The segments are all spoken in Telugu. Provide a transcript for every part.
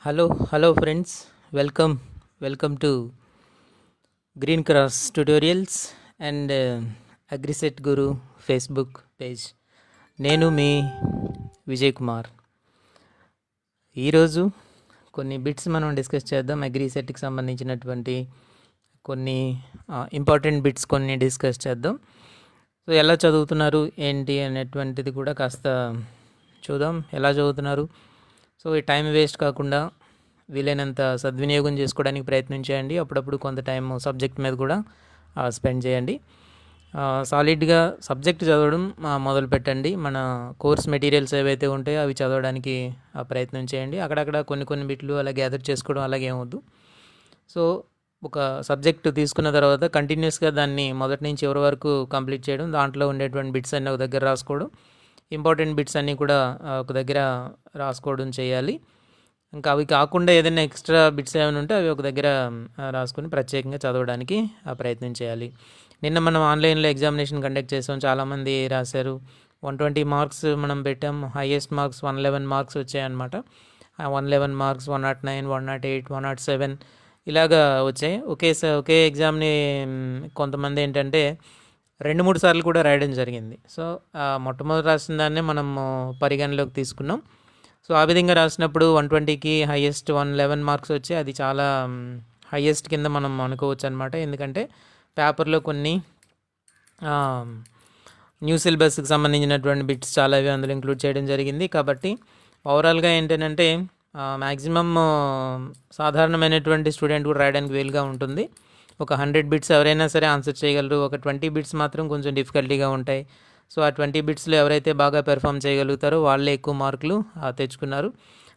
Hello friends. Welcome to Green Cross Tutorials and Agriset Guru Facebook page. నేను మీ విజయ్ కుమార్. ఈరోజు కొన్ని బిట్స్ మనం డిస్కస్ చేద్దాం. అగ్రిసెట్కి సంబంధించినటువంటి కొన్ని ఇంపార్టెంట్ బిట్స్ కొన్ని డిస్కస్ చేద్దాం. సో ఎలా చదువుతున్నారు ఏంటి అనేటువంటిది కూడా కాస్త చూద్దాం. ఎలా చదువుతున్నారు? సో ఈ టైం వేస్ట్ కాకుండా వీలైనంత సద్వినియోగం చేసుకోవడానికి ప్రయత్నం చేయండి. అప్పుడప్పుడు కొంత టైం సబ్జెక్ట్ మీద కూడా స్పెండ్ చేయండి. సాలిడ్గా సబ్జెక్ట్ చదవడం మొదలు పెట్టండి. మన కోర్స్ మెటీరియల్స్ ఏవైతే ఉంటాయో అవి చదవడానికి ప్రయత్నం చేయండి. అక్కడక్కడ కొన్ని బిట్లు అలా గ్యాదర్ చేసుకోవడం అలాగే ఏమవుద్దు. సో ఒక సబ్జెక్ట్ తీసుకున్న తర్వాత కంటిన్యూస్గా దాన్ని మొదటి నుంచి చివరి వరకు కంప్లీట్ చేయడం, దాంట్లో ఉండేటువంటి బిట్స్ అన్నీ ఒక దగ్గర రాసుకోవడం, ఇంపార్టెంట్ బిట్స్ అన్నీ కూడా ఒక దగ్గర రాసుకోవడం చేయాలి. ఇంకా అవి కాకుండా ఏదైనా ఎక్స్ట్రా బిట్స్ ఏమైనా ఉంటే అవి ఒక దగ్గర రాసుకొని ప్రత్యేకంగా చదవడానికి ప్రయత్నం చేయాలి. నిన్న మనం ఆన్లైన్లో ఎగ్జామినేషన్ కండక్ట్ చేసాం. చాలామంది రాశారు. 120 మార్క్స్ మనం పెట్టాం. హైయెస్ట్ మార్క్స్ 111 మార్క్స్ వచ్చాయన్నమాట. 111 మార్క్స్, 109, 108, 107 ఇలాగా వచ్చాయి. ఒకే ఎగ్జామ్ని కొంతమంది ఏంటంటే 2-3 సార్లు కూడా రాయడం జరిగింది. సో మొట్టమొదటి రాసిన దాన్నే మనం పరిగణలోకి తీసుకున్నాం. సో ఆ విధంగా రాసినప్పుడు 120కి హైయెస్ట్ 111 మార్క్స్ వచ్చి అది చాలా హైయెస్ట్ కింద మనం అనుకోవచ్చు అనమాట. ఎందుకంటే పేపర్లో కొన్ని న్యూ సిలబస్కి సంబంధించినటువంటి బిట్స్ చాలా అందులో ఇంక్లూడ్ చేయడం జరిగింది. కాబట్టి ఓవరాల్గా ఏంటంటే మ్యాక్సిమం సాధారణమైనటువంటి స్టూడెంట్ కూడా రాయడానికి వీలుగా ఉంటుంది. ఒక 100 బిట్స్ ఎవరైనా సరే ఆన్సర్ చేయగలరు. ఒక 20 బిట్స్ మాత్రం కొంచెం డిఫికల్టీగా ఉంటాయి. సో ఆ 20 బిట్స్లో ఎవరైతే బాగా పెర్ఫామ్ చేయగలుగుతారో వాళ్ళే ఎక్కువ మార్కులు తెచ్చుకున్నారు.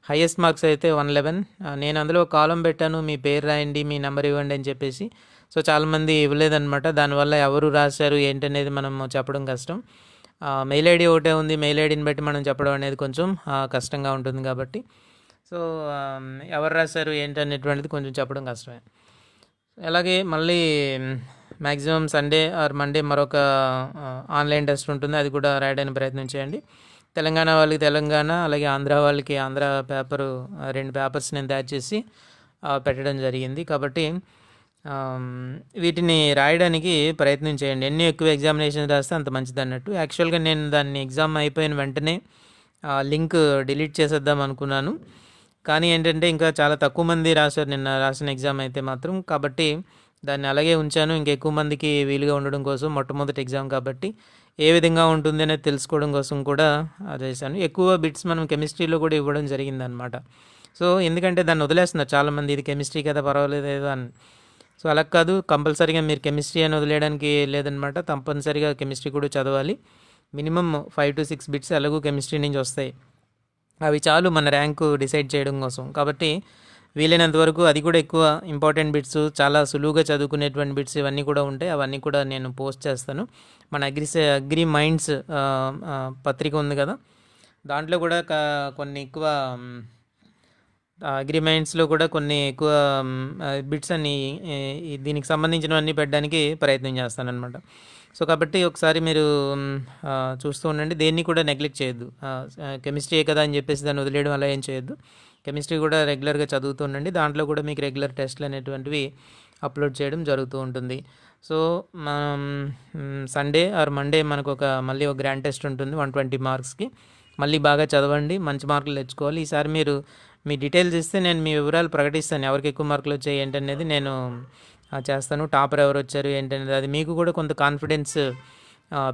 హైయెస్ట్ మార్క్స్ అయితే 111. నేను అందులో ఒక కాలం పెట్టాను, మీ పేరు రాయండి, మీ నెంబర్ ఇవ్వండి అని చెప్పేసి. సో చాలామంది ఇవ్వలేదన్నమాట. దానివల్ల ఎవరు రాశారు ఏంటనేది మనం చెప్పడం కష్టం. మెయిల్ ఐడి ఒకటే ఉంది. మెయిల్ ఐడిని బట్టి మనం చెప్పడం అనేది కొంచెం కష్టంగా ఉంటుంది. కాబట్టి సో ఎవరు రాశారు ఏంటనేటువంటిది కొంచెం చెప్పడం కష్టమే. అలాగే మళ్ళీ మ్యాక్సిమం సండే ఆర్ మండే మరొక ఆన్లైన్ టెస్ట్ ఉంటుంది. అది కూడా రాయడానికి ప్రయత్నం చేయండి. తెలంగాణ వాళ్ళకి తెలంగాణ, అలాగే ఆంధ్ర వాళ్ళకి ఆంధ్ర పేపరు 2 పేపర్స్ నేను తయారు చేసి పెట్టడం జరిగింది. కాబట్టి వీటిని రాయడానికి ప్రయత్నం చేయండి. ఎన్ని ఎక్కువ ఎగ్జామినేషన్ రాస్తే అంత మంచిది అన్నట్టు. యాక్చువల్గా నేను దాన్ని ఎగ్జామ్ అయిపోయిన వెంటనే లింక్ డిలీట్ చేసేద్దాం అనుకున్నాను. కానీ ఏంటంటే ఇంకా చాలా తక్కువ మంది రాశారు నిన్న రాసిన ఎగ్జామ్ అయితే మాత్రం. కాబట్టి దాన్ని అలాగే ఉంచాను. ఇంకెక్కువ మందికి వీలుగా ఉండడం కోసం, మొట్టమొదటి ఎగ్జామ్ కాబట్టి ఏ విధంగా ఉంటుంది అనేది తెలుసుకోవడం కోసం కూడా చేశాను. ఎక్కువ బిట్స్ మనం కెమిస్ట్రీలో కూడా ఇవ్వడం జరిగిందనమాట. సో ఎందుకంటే దాన్ని వదిలేస్తున్నారు చాలామంది, ఇది కెమిస్ట్రీ కదా పర్వాలేదు ఏదో అని. సో అలా కాదు, కంపల్సరీగా మీరు కెమిస్ట్రీ అని వదిలేయడానికి లేదనమాట. తప్పనిసరిగా కెమిస్ట్రీ కూడా చదవాలి. మినిమం 5 to 6 బిట్స్ ఎలాగూ కెమిస్ట్రీ నుంచి వస్తాయి. అవి చాలు మన ర్యాంకు డిసైడ్ చేయడం కోసం. కాబట్టి వీలైనంత వరకు అది కూడా ఎక్కువ ఇంపార్టెంట్ బిట్స్, చాలా సులువుగా చదువుకునేటువంటి బిట్స్ ఇవన్నీ కూడా ఉంటాయి. అవన్నీ కూడా నేను పోస్ట్ చేస్తాను. మన అగ్రి మైండ్స్ పత్రిక ఉంది కదా, దాంట్లో కూడా కొన్ని ఎక్కువ అగ్రిమెంట్స్లో కూడా కొన్ని ఎక్కువ బిట్స్ అన్ని దీనికి సంబంధించినవన్నీ పెట్టడానికి ప్రయత్నం చేస్తానన్నమాట. సో కాబట్టి ఒకసారి మీరు చూస్తూ ఉండండి. దేన్ని కూడా నెగ్లెక్ట్ చేయొద్దు. కెమిస్ట్రీ కదా అని చెప్పేసి దాన్ని వదిలేయడం అలా ఏం చేయొద్దు. కెమిస్ట్రీ కూడా రెగ్యులర్గా చదువుతూ ఉండండి. దాంట్లో కూడా మీకు రెగ్యులర్ టెస్ట్లు అనేటువంటివి అప్లోడ్ చేయడం జరుగుతూ ఉంటుంది. సో సండే ఆర్ మండే మనకు మళ్ళీ ఒక గ్రాండ్ టెస్ట్ ఉంటుంది 120 మార్క్స్కి. మళ్ళీ బాగా చదవండి, మంచి మార్కులు తెచ్చుకోవాలి. ఈసారి మీరు మీ డీటెయిల్స్ ఇస్తే నేను మీ వివరాలు ప్రకటిస్తాను. ఎవరికి ఎక్కువ మార్కులు వచ్చాయి ఏంటనేది నేను చేస్తాను. టాపర్ ఎవరు వచ్చారు ఏంటనేది అది మీకు కూడా కొంత కాన్ఫిడెన్స్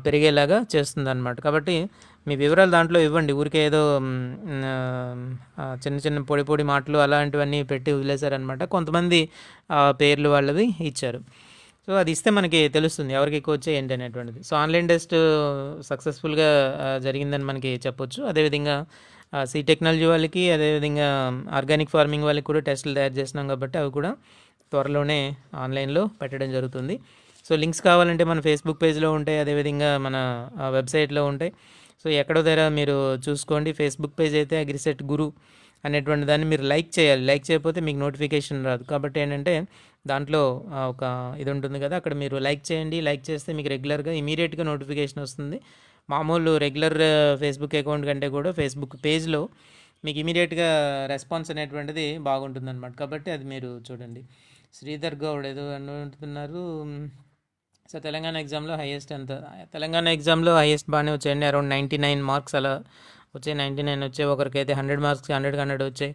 పెరిగేలాగా చేస్తుంది అనమాట. కాబట్టి మీ వివరాలు దాంట్లో ఇవ్వండి. ఊరికే ఏదో చిన్న పొడి మాటలు అలాంటివన్నీ పెట్టి వదిలేశారనమాట. కొంతమంది పేర్లు వాళ్ళవి ఇచ్చారు. సో అది ఇస్తే మనకి తెలుస్తుంది ఎవరికి ఎక్కువ వచ్చాయి ఏంటి అనేటువంటిది. సో ఆన్లైన్ టెస్ట్ సక్సెస్ఫుల్గా జరిగిందని మనకి చెప్పొచ్చు. అదేవిధంగా సీ టెక్నాలజీ వాళ్ళకి, అదేవిధంగా ఆర్గానిక్ ఫార్మింగ్ వాళ్ళకి కూడా టెస్టులు తయారు చేస్తున్నాం. కాబట్టి అవి కూడా త్వరలోనే ఆన్లైన్లో పెట్టడం జరుగుతుంది. సో లింక్స్ కావాలంటే మన ఫేస్బుక్ పేజ్లో ఉంటాయి, అదేవిధంగా మన వెబ్సైట్లో ఉంటాయి. సో ఎక్కడో దగ్గర మీరు చూసుకోండి. ఫేస్బుక్ పేజ్ అయితే అగ్రిసెట్ గురు అనేటువంటి దాన్ని మీరు లైక్ చేయాలి. లైక్ చేయకపోతే మీకు నోటిఫికేషన్ రాదు. కాబట్టి ఏంటంటే దాంట్లో ఒక ఇది ఉంటుంది కదా, అక్కడ మీరు లైక్ చేయండి. లైక్ చేస్తే మీకు రెగ్యులర్గా ఇమీడియట్గా నోటిఫికేషన్ వస్తుంది. మామూలు రెగ్యులర్ ఫేస్బుక్ అకౌంట్ కంటే కూడా ఫేస్బుక్ పేజ్లో మీకు ఇమీడియట్గా రెస్పాన్స్ అనేటువంటిది బాగుంటుందన్నమాట. కాబట్టి అది మీరు చూడండి. శ్రీధర్ గౌడ్ ఏదో అంటున్నారు. సో తెలంగాణ ఎగ్జామ్లో హైయెస్ట్ ఎంత? తెలంగాణ ఎగ్జామ్లో హైయెస్ట్ బాగానే వచ్చాయండి. అరౌండ్ 99 మార్క్స్ అలా వచ్చాయి. 99 వచ్చాయి. ఒకరికైతే 100 మార్క్స్ 100 వచ్చాయి.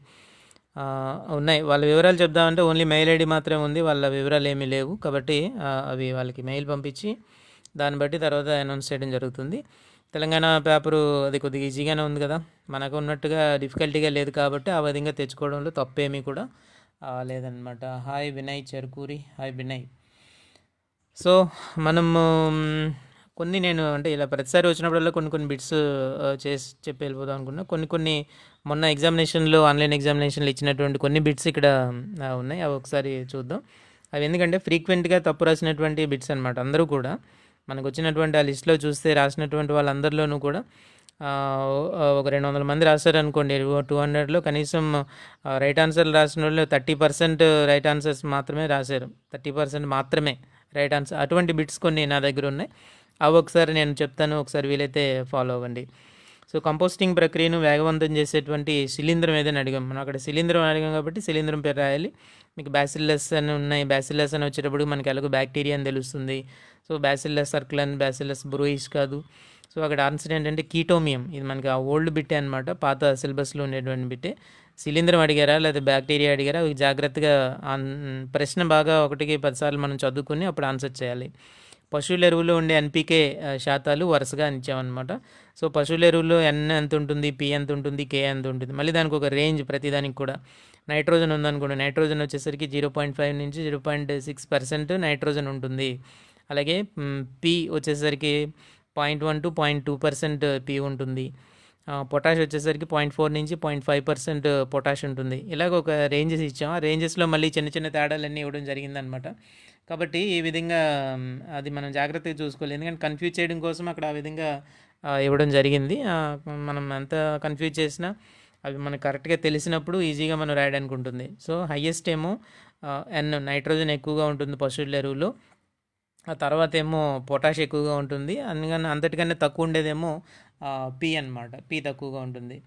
ఉన్నాయి. వాళ్ళ వివరాలు చెప్దామంటే ఓన్లీ మెయిల్ ఐడి మాత్రమే ఉంది. వాళ్ళ వివరాలు ఏమీ లేవు. కాబట్టి అవి వాళ్ళకి మెయిల్ పంపించి దాన్ని బట్టి తర్వాత అనౌన్స్ చేయడం జరుగుతుంది. తెలంగాణ పేపరు అది కొద్దిగా ఈజీగానే ఉంది కదా, మనకు ఉన్నట్టుగా డిఫికల్టీగా లేదు. కాబట్టి ఆ విధంగా తెచ్చుకోవడంలో తప్పేమీ కూడా లేదనమాట. Hi Vinay Cherukuri. Hi Vinay. So మనము కొన్ని నేను అంటే ఇలా ప్రతిసారి వచ్చినప్పుడల్లా కొన్ని బిట్స్ చేసి చెప్పి వెళ్ళిపోదాం అనుకున్నా. కొన్ని మొన్న ఎగ్జామినేషన్లో ఆన్లైన్ ఎగ్జామినేషన్లో ఇచ్చినటువంటి కొన్ని బిట్స్ ఇక్కడ ఉన్నాయి. అవి ఒకసారి చూద్దాం. అవి ఎందుకంటే ఫ్రీక్వెంట్గా తప్పు రాసినటువంటి బిట్స్ అనమాట. అందరూ కూడా మనకు వచ్చినటువంటి ఆ లిస్ట్లో చూస్తే రాసినటువంటి వాళ్ళందరిలోనూ కూడా ఒక 200 మంది రాశారనుకోండి. 200లో కనీసం రైట్ ఆన్సర్లు రాసిన వాళ్ళు 30% రైట్ ఆన్సర్స్ మాత్రమే రాశారు. 30% మాత్రమే రైట్ ఆన్సర్. అటువంటి బిట్స్ కొన్ని నా దగ్గర ఉన్నాయి. అవి ఒకసారి నేను చెప్తాను, ఒకసారి వీలైతే ఫాలో అవ్వండి. సో కంపోస్టింగ్ ప్రక్రియను వేగవంతం చేసేటువంటి శిలీంధ్రం ఏదైనా అడిగాం. మనం అక్కడ శిలీంధ్రం అడిగాం కాబట్టి శిలీంధ్రం పేరు రాయాలి. మీకు బ్యాసిల్లస్ అని ఉన్నాయి. బ్యాసిల్లస్ అని వచ్చేటప్పుడు మనకి ఎలాగో బ్యాక్టీరియా అని తెలుస్తుంది. సో బ్యాసిల్లస్ సర్కులన్, బ్యాసిల్లస్ బ్రూయిష్ కాదు. సో అక్కడ ఆన్సర్ ఏంటంటే కీటోమియం. ఇది మనకి ఆ ఓల్డ్ బిట్టే అనమాట, పాత సిలబస్లో ఉండేటువంటి బిట్టే. శిలీంధ్రం అడిగారా లేదా బ్యాక్టీరియా అడిగారా, అవి జాగ్రత్తగా ప్రశ్న బాగా 1కి 10 సార్లు మనం చదువుకుని అప్పుడు ఆన్సర్ చేయాలి. పశువుల ఎరువులో ఉండే ఎన్పికే శాతాలు వరుసగా ఇచ్చామన్నమాట. సో పశువుల ఎరువులో ఎన్ ఎంత ఉంటుంది, పి ఎంత ఉంటుంది, కే ఎంత ఉంటుంది, మళ్ళీ దానికి ఒక రేంజ్ ప్రతిదానికి కూడా. నైట్రోజన్ ఉందనుకోండి, నైట్రోజన్ వచ్చేసరికి 0.5 నుంచి 0.6% నైట్రోజన్ ఉంటుంది. అలాగే పి వచ్చేసరికి 0.1 to 0.2% పి ఉంటుంది. పొటాష్ వచ్చేసరికి 0.4 నుంచి 0.5% పొటాష్ ఉంటుంది. ఇలాగ ఒక రేంజెస్ ఇచ్చాం. ఆ రేంజెస్లో మళ్ళీ చిన్న చిన్న తేడాలన్నీ ఇవ్వడం జరిగిందనమాట. కాబట్టి ఈ విధంగా అది మనం జాగ్రత్తగా చూసుకోవాలి. ఎందుకంటే కన్ఫ్యూజ్ చేయడం కోసం అక్కడ ఆ విధంగా ఇవ్వడం జరిగింది. మనం ఎంత కన్ఫ్యూజ్ చేసినా అవి మనకు కరెక్ట్గా తెలిసినప్పుడు ఈజీగా మనం రాయడానికి ఉంటుంది. సో హైయెస్ట్ ఏమో ఎన్, నైట్రోజన్ ఎక్కువగా ఉంటుంది పశువుల ఎరువులో. ఆ తర్వాత ఏమో పొటాష్ ఎక్కువగా ఉంటుంది. అందుకని అంతటికన్నా తక్కువ ఉండేదేమో పి అనమాట. పి తక్కువగా ఉంటుంది.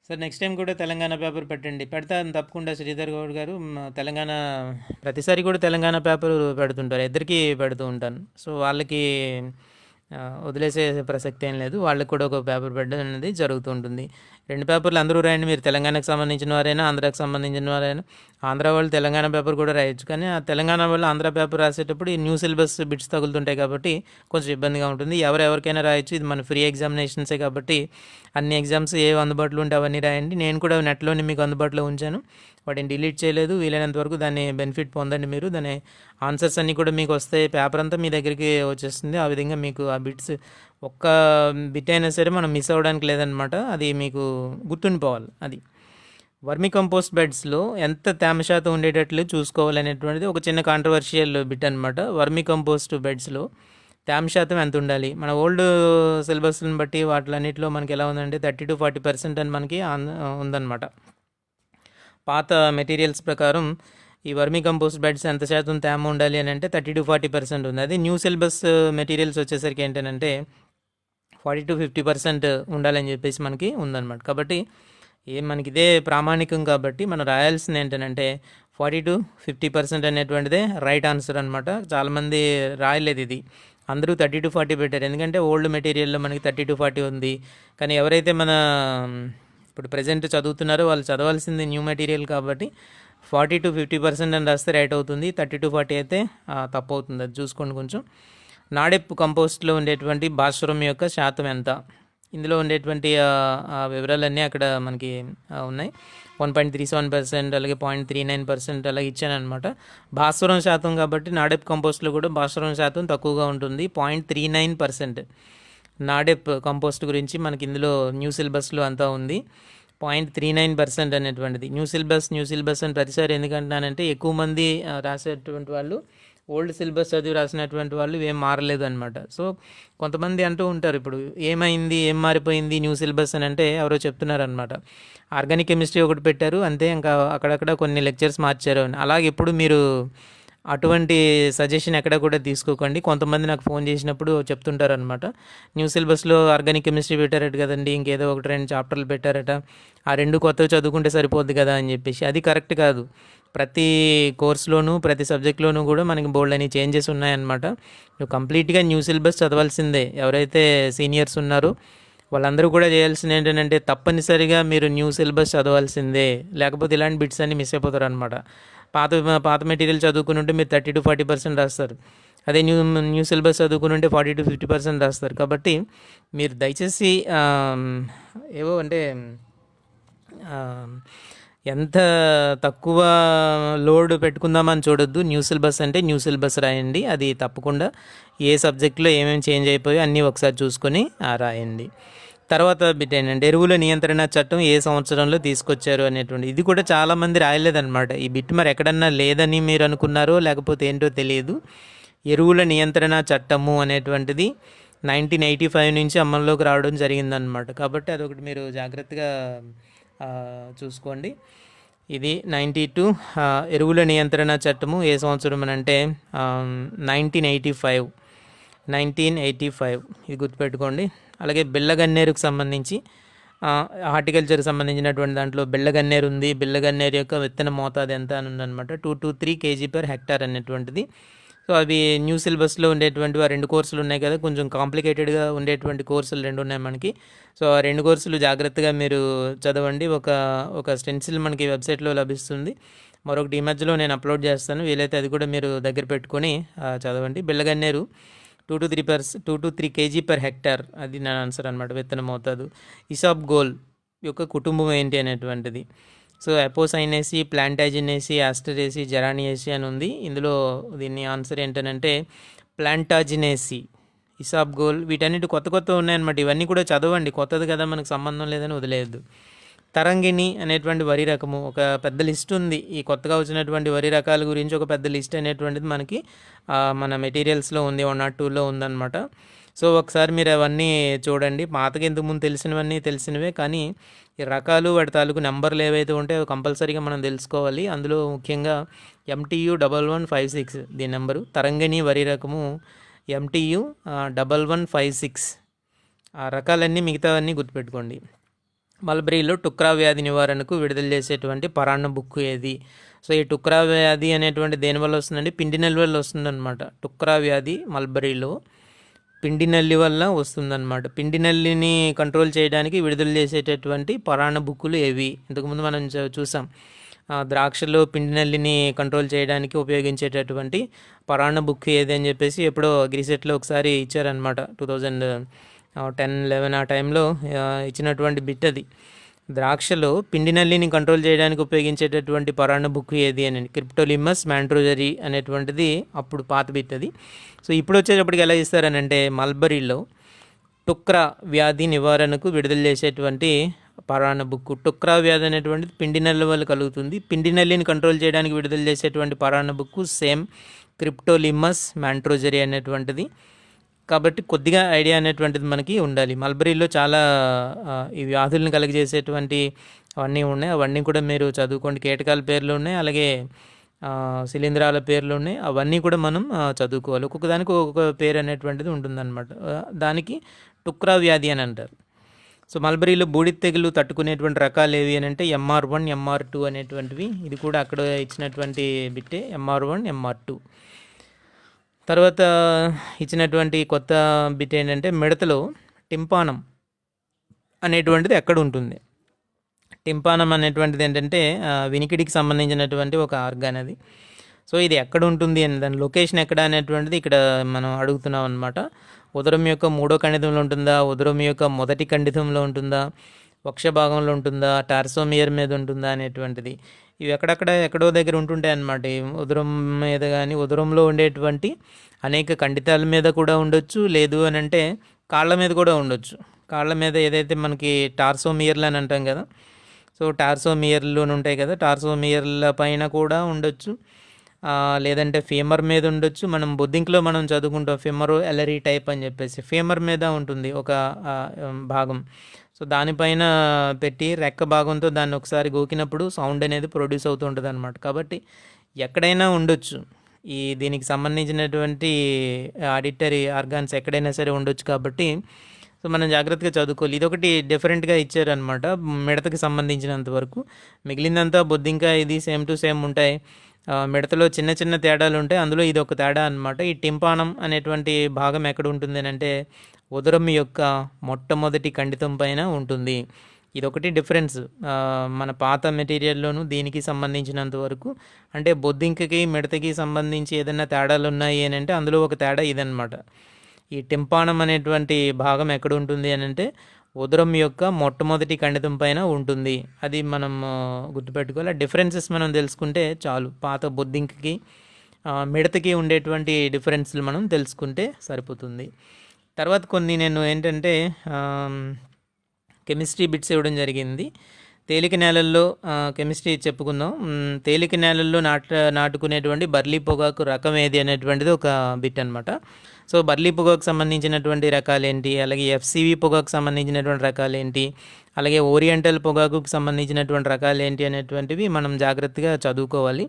సార్ నెక్స్ట్ టైం కూడా తెలంగాణ పేపర్ పెట్టండి. పెడతాను తప్పకుండా శ్రీధర్ గౌడ్ గారు. తెలంగాణ ప్రతిసారి కూడా తెలంగాణ పేపర్ పెడుతుంటారు, ఇద్దరికి పెడుతూ ఉంటాను. సో వాళ్ళకి వదిలేసే ప్రసక్తి ఏం లేదు. వాళ్ళకి కూడా ఒక పేపర్ పెట్టడం అనేది జరుగుతూ ఉంటుంది. 2 పేపర్లు అందరూ రాయండి. మీరు తెలంగాణకు సంబంధించిన వారైనా ఆంధ్రాకి సంబంధించిన వారైనా. ఆంధ్ర వాళ్ళు తెలంగాణ పేపర్ కూడా రాయొచ్చు, కానీ ఆ తెలంగాణ వాళ్ళు ఆంధ్ర పేపర్ రాసేటప్పుడు ఈ న్యూ సిలబస్ బిట్స్ తగులుతుంటాయి కాబట్టి కొంచెం ఇబ్బందిగా ఉంటుంది. ఎవరికైనా రాయొచ్చు. ఇది మన ఫ్రీ ఎగ్జామినేషన్సే కాబట్టి అన్ని ఎగ్జామ్స్ ఏవి అందుబాటులో ఉంటే అవన్నీ రాయండి. నేను కూడా నెట్లోనే మీకు అందుబాటులో ఉంచాను, వాటిని డిలీట్ చేయలేదు. వీలైనంత వరకు దాన్ని బెనిఫిట్ పొందండి మీరు. దాని ఆన్సర్స్ అన్నీ కూడా మీకు వస్తాయి. పేపర్ అంతా మీ దగ్గరికి వచ్చేస్తుంది. ఆ విధంగా మీకు ఆ బిట్స్ ఒక్క బిట్ అయినా సరే మనం మిస్ అవ్వడానికి లేదనమాట. అది మీకు గుర్తుండిపోవాలి. అది వర్మి కంపోస్ట్ బెడ్స్లో ఎంత తేమ శాతం ఉండేటట్లు చూసుకోవాలనేటువంటిది ఒక చిన్న కాంట్రవర్షియల్ బిట్ అనమాట. వర్మి కంపోస్ట్ బెడ్స్లో తేమ శాతం ఎంత ఉండాలి? మన ఓల్డ్ సిలబస్ని బట్టి వాటిలన్నింటిలో మనకి ఎలా ఉందంటే 30 to 40% అని మనకి ఉందన్నమాట. పాత మెటీరియల్స్ ప్రకారం ఈ వర్మీ కంపోస్ట్ బెడ్స్ ఎంత శాతం తేమ ఉండాలి అని అంటే 30 to 40% ఉంది. అది న్యూ సిలబస్ మెటీరియల్స్ వచ్చేసరికి ఏంటంటే 40 to 50% ఉండాలని చెప్పేసి మనకి ఉందన్నమాట. కాబట్టి మనకి ఇదే ప్రామాణికం కాబట్టి మనం రాయాల్సింది ఏంటంటే 40 to 50% అనేటువంటిదే రైట్ ఆన్సర్ అనమాట. చాలామంది రాయలేదు ఇది, అందరూ 30 to 40 పెట్టారు. ఎందుకంటే ఓల్డ్ మెటీరియల్లో మనకి 30 to 40 ఉంది. కానీ ఎవరైతే మన ఇప్పుడు ప్రజెంట్ చదువుతున్నారో వాళ్ళు చదవాల్సింది న్యూ మెటీరియల్ కాబట్టి 40 to 50% అని రాస్తే రైట్ అవుతుంది. 30 to 40 అయితే తప్పు అవుతుంది. అది చూసుకోండి కొంచెం. నాడెప్ కంపోస్ట్లో ఉండేటువంటి భాస్వరం యొక్క శాతం ఎంత? ఇందులో ఉండేటువంటి వివరాలన్నీ అక్కడ మనకి ఉన్నాయి. 1.37%, అలాగే 0.39% అలాగే ఇచ్చాను అనమాట. భాస్వరం శాతం కాబట్టి నాడెప్ కంపోస్ట్లో కూడా భాస్వరం శాతం తక్కువగా ఉంటుంది, 0.39%. నాడెప్ కంపోస్ట్ గురించి మనకి ఇందులో న్యూ సిలబస్లో అంతా ఉంది. 0.39% అనేటువంటిది న్యూ సిలబస్ అని ప్రతిసారి ఎందుకంటున్నానంటే ఎక్కువ మంది రాసేటువంటి వాళ్ళు ఓల్డ్ సిలబస్ చదివి రాసినటువంటి వాళ్ళు ఏం మారలేదు అనమాట. సో కొంతమంది అంటూ ఉంటారు, ఇప్పుడు ఏమైంది, ఏం మారిపోయింది న్యూ సిలబస్ అని అంటే ఎవరో చెప్తున్నారు అనమాట. ఆర్గానిక్ కెమిస్ట్రీ ఒకటి పెట్టారు అంతే, ఇంకా అక్కడక్కడ కొన్ని లెక్చర్స్ మార్చారు అని. అలాగే ఎప్పుడు మీరు అటువంటి సజెషన్ ఎక్కడ కూడా తీసుకోకండి. కొంతమంది నాకు ఫోన్ చేసినప్పుడు చెప్తుంటారనమాట, న్యూ సిలబస్లో ఆర్గానిక్ కెమిస్ట్రీ పెట్టారట కదండి, ఇంకేదో 1-2 చాప్టర్లు పెట్టారట, ఆ 2 కొత్తవి చదువుకుంటే సరిపోద్ది కదా అని చెప్పేసి. అది కరెక్ట్ కాదు. ప్రతి కోర్సులోనూ ప్రతి సబ్జెక్ట్లోనూ కూడా మనకి బోల్డ్ అని చేంజెస్ ఉన్నాయన్నమాట. నువ్వు కంప్లీట్గా న్యూ సిలబస్ చదవాల్సిందే. ఎవరైతే సీనియర్స్ ఉన్నారో వాళ్ళందరూ కూడా చేయాల్సింది ఏంటంటే తప్పనిసరిగా మీరు న్యూ సిలబస్ చదవాల్సిందే, లేకపోతే ఇలాంటి బిట్స్ అన్ని మిస్ అయిపోతారు అనమాట. పాత పాత మెటీరియల్ చదువుకుని ఉంటే మీరు 30-40% రాస్తారు. అదే న్యూ సిలబస్ చదువుకుని ఉంటే 40-50% రాస్తారు. కాబట్టి మీరు దయచేసి ఏవో అంటే ఎంత తక్కువ లోడ్ పెట్టుకుందామని చూడొద్దు. న్యూ సిలబస్ అంటే న్యూ సిలబస్ రాయండి. అది తప్పకుండా ఏ సబ్జెక్ట్లో ఏమేమి చేంజ్ అయిపోయో అన్నీ ఒకసారి చూసుకొని రాయండి. తర్వాత బిట్ ఏంటంటే ఎరువుల నియంత్రణ చట్టం ఏ సంవత్సరంలో తీసుకొచ్చారు అనేటువంటి, ఇది కూడా చాలామంది రాయలేదన్నమాట. ఈ బిట్ మరి ఎక్కడన్నా లేదని మీరు అనుకున్నారో లేకపోతే ఏంటో తెలియదు. ఎరువుల నియంత్రణ చట్టము అనేటువంటిది 1985 నుంచి అమల్లోకి రావడం జరిగిందనమాట. కాబట్టి అదొకటి మీరు జాగ్రత్తగా చూసుకోండి. ఇది 92 ఎరువుల నియంత్రణ చట్టము ఏ సంవత్సరం అని అంటే 1985 ఇది గుర్తుపెట్టుకోండి. అలాగే బిళ్ళగన్నేరుకు సంబంధించి హార్టికల్చర్కి సంబంధించినటువంటి దాంట్లో బిళ్ళగన్నేరు ఉంది. బిళ్ళగన్నేరు యొక్క విత్తన మోతాదు ఎంత అని ఉందన్నమాట, 2 to 3 kg/ha అనేటువంటిది. సో అవి న్యూ సిలబస్లో ఉండేటువంటి ఆ 2 కోర్సులు ఉన్నాయి కదా, కొంచెం కాంప్లికేటెడ్గా ఉండేటువంటి కోర్సులు 2 ఉన్నాయి మనకి. సో ఆ 2 కోర్సులు జాగ్రత్తగా మీరు చదవండి. ఒక స్టెన్సిల్ మనకి వెబ్సైట్లో లభిస్తుంది, మరొకటి ఈ మధ్యలో నేను అప్లోడ్ చేస్తాను. వీలైతే అది కూడా మీరు దగ్గర పెట్టుకొని చదవండి. బిళ్ళగన్నేరు 2 to 3 kg/ha, అది నా ఆన్సర్ అనమాట, విత్తనం మోతాదు. ఇసాప్గోల్ యొక్క కుటుంబం ఏంటి అనేటువంటిది. సో అపోసైనేసి, ప్లాంటాజినేసి, ఆస్టరేసి, జెరానియేసి అని ఉంది. ఇందులో దీన్ని ఆన్సర్ ఏంటనంటే ప్లాంటాజినేసి. ఇసాప్గోల్ వీటన్నిటి కొత్త ఉన్నాయన్నమాట. ఇవన్నీ కూడా చదవండి, కొత్తది కదా మనకు సంబంధం లేదని వదిలేయద్దు. తరంగిణి అనేటువంటి వరి రకము, ఒక పెద్ద లిస్ట్ ఉంది. ఈ కొత్తగా వచ్చినటువంటి వరి రకాల గురించి ఒక పెద్ద లిస్ట్ అనేటువంటిది మనకి మన మెటీరియల్స్లో ఉంది, 102లో ఉందన్నమాట. సో ఒకసారి మీరు అవన్నీ చూడండి. పాతకి ఇంతకుముందు తెలిసినవే, కానీ ఈ రకాలు వాటి తాలూకు నెంబర్లు ఏవైతే ఉంటాయో కంపల్సరీగా మనం తెలుసుకోవాలి. అందులో ముఖ్యంగా MTU 1156 దీని నెంబరు. తరంగిణి వరి రకము MTU 1156. ఆ రకాలన్నీ మిగతావన్నీ గుర్తుపెట్టుకోండి. మల్బరీలో టుక్రా వ్యాధి నివారణకు విడుదల చేసేటువంటి పరాన్న బుక్ ఏది? సో ఈ టుక్రా వ్యాధి అనేటువంటి దేనివల్ల వస్తుందండి? పిండి నల్లి వల్ల వస్తుందన్నమాట. టుక్రా వ్యాధి మల్బరీలో పిండి నల్లి వల్ల వస్తుందన్నమాట. పిండి నల్లిని కంట్రోల్ చేయడానికి విడుదల చేసేటటువంటి పరాన్న బుక్కులు ఏవి? ఇంతకుముందు మనం చూసాం, ద్రాక్షలో పిండి నల్లిని కంట్రోల్ చేయడానికి ఉపయోగించేటటువంటి పరాన్న బుక్ ఏది అని చెప్పేసి ఎప్పుడో అగ్రిసెట్లో ఒకసారి ఇచ్చారనమాట, 2010-11 ఆ టైంలో ఇచ్చినటువంటి బిట్ అది. ద్రాక్షలో పిండి నల్లిని కంట్రోల్ చేయడానికి ఉపయోగించేటటువంటి పరాన్న బుక్ ఏది అని, క్రిప్టోలిమస్ మ్యాంట్రోజరీ అనేటువంటిది అప్పుడు పాత బిట్ అది. సో ఇప్పుడు వచ్చేటప్పటికి ఎలా ఇస్తారని అంటే మల్బరీలో టుక్రా వ్యాధి నివారణకు విడుదల చేసేటువంటి పరాన్న బుక్. టుక్రా వ్యాధి అనేటువంటిది పిండి నల్లి వల్ల కలుగుతుంది. పిండి నల్లిని కంట్రోల్ చేయడానికి విడుదల చేసేటువంటి పరాన్న బుక్ సేమ్ క్రిప్టోలిమస్ మ్యాంట్రోజరీ అనేటువంటిది. కాబట్టి కొద్దిగా ఐడియా అనేటువంటిది మనకి ఉండాలి. మల్బరీలో చాలా ఈ వ్యాధులను కలుగజేసేటువంటి అవన్నీ ఉన్నాయి, అవన్నీ కూడా మీరు చదువుకోండి. కీటకాల పేర్లు ఉన్నాయి, అలాగే శిలీంధ్రాల పేర్లు ఉన్నాయి, అవన్నీ కూడా మనం చదువుకోవాలి. ఒక్కొక్క దానికి ఒక్కొక్క పేరు అనేటువంటిది ఉంటుందన్నమాట. దానికి టుక్రా వ్యాధి అని అంటారు. సో మల్బరీలో బూడిద తెగులు తట్టుకునేటువంటి రకాలు ఏవి అని అంటే MR1, MR2 అనేటువంటివి. ఇది కూడా అక్కడ ఇచ్చినటువంటి బిట్టే, MR1, MR2. తర్వాత ఇచ్చినటువంటి కొత్త బిట్ ఏంటంటే మిడతలో టింపానం అనేటువంటిది ఎక్కడ ఉంటుంది? టింపానం అనేటువంటిది ఏంటంటే వినికిడికి సంబంధించినటువంటి ఒక ఆర్గాన్ అది. సో ఇది ఎక్కడ ఉంటుంది అని, దాని లొకేషన్ ఎక్కడ అనేటువంటిది ఇక్కడ మనం అడుగుతున్నాం అనమాట. ఉదరం యొక్క 3వ ఖండితంలో ఉంటుందా, ఉదరం యొక్క 1వ ఖండితంలో ఉంటుందా, వక్ష భాగంలో ఉంటుందా, టార్సోమియర్ మీద ఉంటుందా అనేటువంటిది. ఇవి ఎక్కడో దగ్గర ఉంటుంటాయి అన్నమాట. ఉదరం మీద కానీ, ఉదరంలో ఉండేటువంటి అనేక ఖండితాల మీద కూడా ఉండొచ్చు, లేదు అని అంటే కాళ్ళ మీద కూడా ఉండొచ్చు. కాళ్ళ మీద ఏదైతే మనకి టార్సోమియర్లు అని అంటాం కదా, సో టార్సోమియర్లు ఉంటాయి కదా, టార్సోమియర్ల పైన కూడా ఉండొచ్చు, లేదంటే ఫీమర్ మీద ఉండొచ్చు. మనం బొద్దింకలో మనం చదువుకుంటాం ఫీమరో ఎలరీ టైప్ అని చెప్పేసి, ఫీమర్ మీద ఉంటుంది ఒక భాగం. సో దానిపైన పెట్టి రెక్క భాగంతో దాన్ని ఒకసారి గోకినప్పుడు సౌండ్ అనేది ప్రొడ్యూస్ అవుతూ ఉంటుంది అనమాట. కాబట్టి ఎక్కడైనా ఉండొచ్చు. దీనికి సంబంధించినటువంటి ఆడిటరీ ఆర్గాన్స్ ఎక్కడైనా సరే ఉండొచ్చు కాబట్టి సో మనం జాగ్రత్తగా చదువుకోవాలి. ఇదొకటి డిఫరెంట్గా ఇచ్చారనమాట మిడతకి సంబంధించినంత వరకు. మిగిలిందంతా బొద్దింక ఇది సేమ్ టు సేమ్ ఉంటాయి. మిడతలో చిన్న చిన్న తేడాలు ఉంటాయి, అందులో ఇది ఒక తేడా అనమాట. ఈ టింపానం అనేటువంటి భాగం ఎక్కడ ఉంటుంది అంటే ఉదరం యొక్క మొట్టమొదటి ఖండితం పైన ఉంటుంది. ఇదొకటి డిఫరెన్స్ మన పాత మెటీరియల్లోనూ దీనికి సంబంధించినంత వరకు. అంటే బొద్దింకకి మిడతకి సంబంధించి ఏదైనా తేడాలు ఉన్నాయి అని అంటే అందులో ఒక తేడా ఇదనమాట. ఈ టింపానం అనేటువంటి భాగం ఎక్కడ ఉంటుంది అని అంటే ఉదరం యొక్క మొట్టమొదటి ఖండితం పైన ఉంటుంది. అది మనం గుర్తుపెట్టుకోవాలి. డిఫరెన్సెస్ మనం తెలుసుకుంటే చాలు. పాత బొద్దింకకి మిడతకి ఉండేటువంటి డిఫరెన్స్లు మనం తెలుసుకుంటే సరిపోతుంది. తర్వాత కొన్ని నేను ఏంటంటే కెమిస్ట్రీ బిట్స్ ఇవ్వడం జరిగింది. తేలిక నేలల్లో కెమిస్ట్రీ చెప్పుకుందాం. తేలిక నేలల్లో నాటుకునేటువంటి బర్లీ పొగాకు రకం ఏది అనేటువంటిది ఒక బిట్ అనమాట. సో బర్లీ పొగాకు సంబంధించినటువంటి రకాలేంటి, అలాగే ఎఫ్సివి పొగాకు సంబంధించినటువంటి రకాలేంటి, అలాగే ఓరియంటల్ పొగాకుకు సంబంధించినటువంటి రకాలేంటి అనేటువంటివి మనం జాగ్రత్తగా చదువుకోవాలి.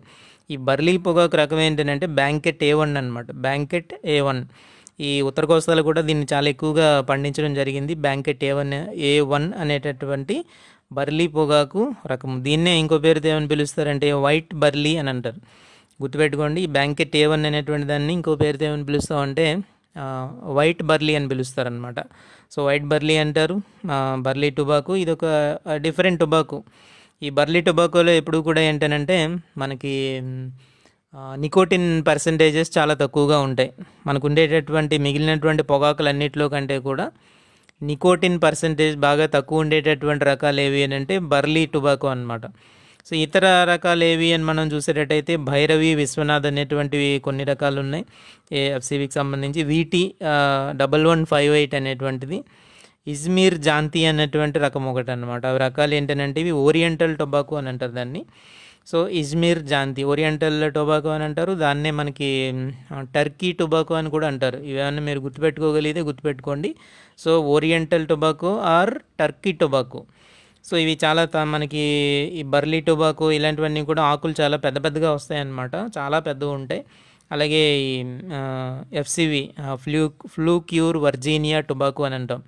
ఈ బర్లీ పొగాకు రకం ఏంటంటే బ్యాంకెట్ A1 అనమాట. బ్యాంకెట్ A1 ఈ ఉత్తర కోస్తాలో కూడా దీన్ని చాలా ఎక్కువగా పండించడం జరిగింది. బ్యాంకెట్ A1 అనేటటువంటి బర్లీ పొగాకు రకం. దీన్నే ఇంకో పేరుతో ఏమని పిలుస్తారంటే వైట్ బర్లీ అని అంటారు. గుర్తుపెట్టుకోండి. ఈ బ్యాంకెట్ A1 అనేటువంటి దాన్ని ఇంకో పేరుతో ఏమని పిలుస్తామంటే వైట్ బర్లీ అని పిలుస్తారనమాట. సో వైట్ బర్లీ అంటారు. బర్లీ టొబాకో ఇది ఒక డిఫరెంట్ టొబాకో. ఈ బర్లీ టొబాకోలో ఎప్పుడు కూడా ఏంటనంటే మనకి నికోటిన్ పర్సంటేజెస్ చాలా తక్కువగా ఉంటాయి. మనకు ఉండేటటువంటి మిగిలినటువంటి పొగాకులన్నిటిలో కంటే కూడా నికోటిన్ పర్సంటేజ్ బాగా తక్కువ ఉండేటటువంటి రకాలు ఏవి అని అంటే బర్లీ టొబాకో అనమాట. సో ఇతర రకాలు ఏవి అని మనం చూసేటట్టయితే భైరవి, విశ్వనాథ్ అనేటువంటివి కొన్ని రకాలు ఉన్నాయి ఎఫ్సివికి సంబంధించి. వీటి 1158 అనేటువంటిది, ఇజ్మీర్ జాంతి అనేటువంటి రకం ఒకటి అనమాట. అవి రకాలు ఏంటంటే ఇవి ఓరియంటల్ టొబాకో అని అంటారు దాన్ని. సో ఇజ్మీర్ జాంతి ఓరియంటల్ టొబాకో అని అంటారు. దాన్నే మనకి టర్కీ టొబాకో అని కూడా అంటారు. ఇవన్నీ మీరు గుర్తుపెట్టుకోగలిగితే గుర్తుపెట్టుకోండి. So oriental tobacco or Turkey tobacco. So ఇవి చాలా మనకి ఈ బర్లీ టొబాకో ఇలాంటివన్నీ కూడా ఆకులు చాలా పెద్ద పెద్దగా వస్తాయి అన్నమాట, చాలా పెద్దగా ఉంటాయి. అలాగే ఈ ఎఫ్సివి ఫ్లూక్యూర్ వర్జీనియా టొబాకో అని అంటాం.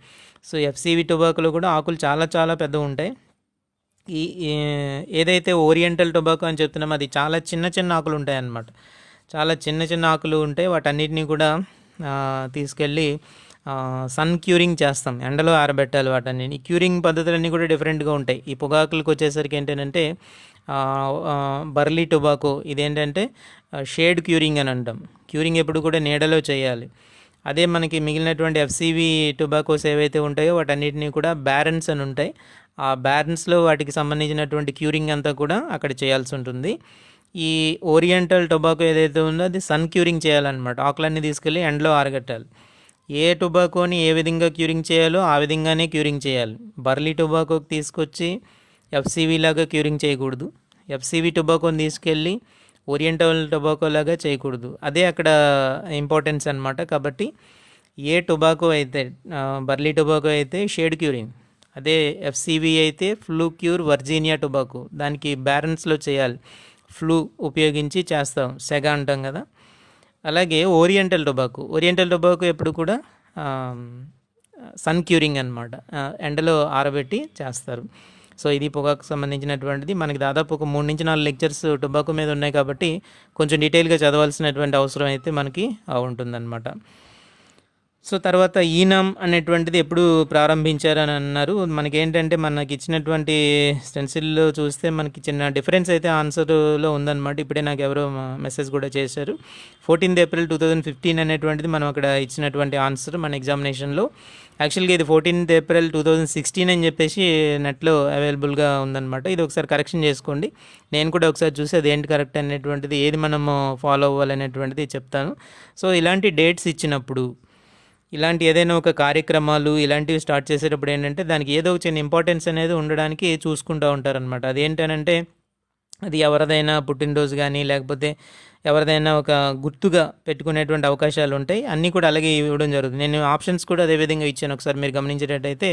సో ఎఫ్సివి టొబాకోలో కూడా ఆకులు చాలా చాలా పెద్దగా ఉంటాయి. ఈ ఏదైతే ఓరియంటల్ టొబాకో అని చెప్తున్నామో అది చాలా చిన్న చిన్న ఆకులు ఉంటాయి అన్నమాట. చాలా చిన్న చిన్న ఆకులు ఉంటాయి. వాటన్నిటిని కూడా తీసుకెళ్ళి సన్ క్యూరింగ్ చేస్తాం, ఎండలో ఆరబెట్టాలి వాటన్ని. ఈ క్యూరింగ్ పద్ధతులన్నీ కూడా డిఫరెంట్గా ఉంటాయి. ఈ పొగాకులకు వచ్చేసరికి ఏంటంటే బర్లీ టొబాకో ఇదేంటంటే షేడ్ క్యూరింగ్ అని అంటాం. క్యూరింగ్ ఎప్పుడు కూడా నీడలో చేయాలి. అదే మనకి మిగిలినటువంటి ఎఫ్సివి టొబాకోస్ ఏవైతే ఉంటాయో వాటన్నిటిని కూడా బ్యారన్స్ అని ఉంటాయి. ఆ బ్యారన్స్లో వాటికి సంబంధించినటువంటి క్యూరింగ్ అంతా కూడా అక్కడ చేయాల్సి ఉంటుంది. ఈ ఓరియంటల్ టొబాకో ఏదైతే ఉందో అది సన్ క్యూరింగ్ చేయాలన్నమాట. ఆకులన్నీ తీసుకెళ్ళి ఎండలో ఆరగట్టాలి. ఏ టొబాకోని ఏ విధంగా క్యూరింగ్ చేయాలో ఆ విధంగానే క్యూరింగ్ చేయాలి. బర్లీ టొబాకోకి తీసుకొచ్చి ఎఫ్సివి లాగా క్యూరింగ్ చేయకూడదు. ఎఫ్సివి టొబాకోని తీసుకెళ్ళి ఓరియంటల్ టొబాకో లాగా చేయకూడదు. అదే అక్కడ ఇంపార్టెన్స్ అనమాట. కాబట్టి ఏ టొబాకో అయితే బర్లీ టొబాకో అయితే షేడ్ క్యూరింగ్, అదే ఎఫ్సివి అయితే ఫ్లూక్యూర్ వర్జీనియా టొబాకో దానికి బ్యారన్స్లో చేయాలి. ఫ్లూ ఉపయోగించి చేస్తాం, సెగ అంటాం కదా. అలాగే ఓరియంటల్ టొబాకో ఎప్పుడు కూడా సన్ క్యూరింగ్ అనమాట, ఎండలో ఆరబెట్టి చేస్తారు. సో ఇది పొగాకు సంబంధించినటువంటిది. మనకి దాదాపు ఒక 3 నుంచి 4 లెక్చర్స్ టొబాకో మీద ఉన్నాయి కాబట్టి కొంచెం డీటెయిల్గా చదవాల్సినటువంటి అవసరం అయితే మనకి ఉంటుందన్నమాట. సో తర్వాత ఈనామ్ అనేటువంటిది ఎప్పుడు ప్రారంభించారని అన్నారు. మనకేంటంటే మనకి ఇచ్చినటువంటి స్టెన్సిల్లో చూస్తే మనకి చిన్న డిఫరెన్స్ అయితే ఆన్సర్లో ఉందన్నమాట. ఇప్పుడే నాకు ఎవరో మెసేజ్ కూడా చేశారు. 14th April 2015 అనేటువంటిది మనం అక్కడ ఇచ్చినటువంటి ఆన్సర్ మన ఎగ్జామినేషన్లో. యాక్చువల్గా ఇది 14th April 2016 అని చెప్పేసి నెట్లో అవైలబుల్గా ఉందన్నమాట. ఇది ఒకసారి కరెక్షన్ చేసుకోండి. నేను కూడా ఒకసారి చూసి అది ఏంటి కరెక్ట్ అనేటువంటిది, ఏది మనము ఫాలో అవ్వాలనేటువంటిది చెప్తాను. సో ఇలాంటి డేట్స్ ఇచ్చినప్పుడు, ఇలాంటి ఏదైనా ఒక కార్యక్రమాలు ఇలాంటివి స్టార్ట్ చేసేటప్పుడు ఏంటంటే దానికి ఏదో ఒక చిన్న ఇంపార్టెన్స్ అనేది ఉండడానికి చూసుకుంటూ ఉంటారనమాట. అదేంటనంటే అది ఎవరిదైనా పుట్టినరోజు కానీ లేకపోతే ఎవరిదైనా ఒక గుర్తుగా పెట్టుకునేటువంటి అవకాశాలు ఉంటాయి. అన్నీ కూడా అలాగే ఇవ్వడం జరుగుతుంది. నేను ఆప్షన్స్ కూడా అదేవిధంగా ఇచ్చాను. ఒకసారి మీరు గమనించేటట్టయితే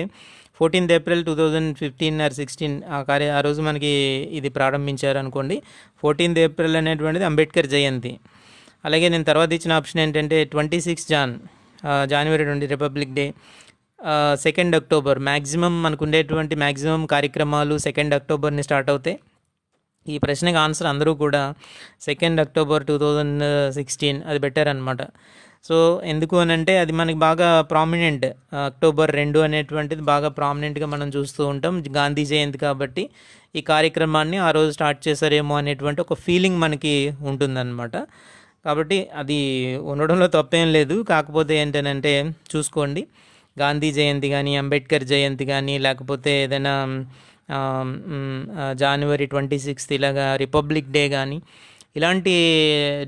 14th April 2015 or 16 ఆ రోజు మనకి ఇది ప్రారంభించారు అనుకోండి. 14th April అనేటువంటిది అంబేద్కర్ జయంతి. అలాగే నేను తర్వాత ఇచ్చిన ఆప్షన్ ఏంటంటే 26 జనవరి 20 రిపబ్లిక్ డే, 2 అక్టోబర్ మ్యాక్సిమం మనకు ఉండేటువంటి మ్యాక్సిమం కార్యక్రమాలు 2 అక్టోబర్ని స్టార్ట్ అవుతాయి. ఈ ప్రశ్నకి ఆన్సర్ అందరూ కూడా 2 అక్టోబర్ 2016 అది పెట్టారనమాట. సో ఎందుకు అని అంటే అది మనకి బాగా ప్రామినెంట్, అక్టోబర్ 2 అనేటువంటిది బాగా ప్రామినెంట్గా మనం చూస్తూ ఉంటాం. గాంధీ జయంతి కాబట్టి ఈ కార్యక్రమాన్ని ఆ రోజు స్టార్ట్ చేశారేమో అనేటువంటి ఒక ఫీలింగ్ మనకి ఉంటుందన్నమాట. కాబట్టి అది ఉండడంలో తప్పేం లేదు. కాకపోతే ఏంటంటే చూసుకోండి, గాంధీ జయంతి కానీ, అంబేద్కర్ జయంతి కానీ, లేకపోతే ఏదైనా జనవరి 26 ఇలాగా రిపబ్లిక్ డే కానీ, ఇలాంటి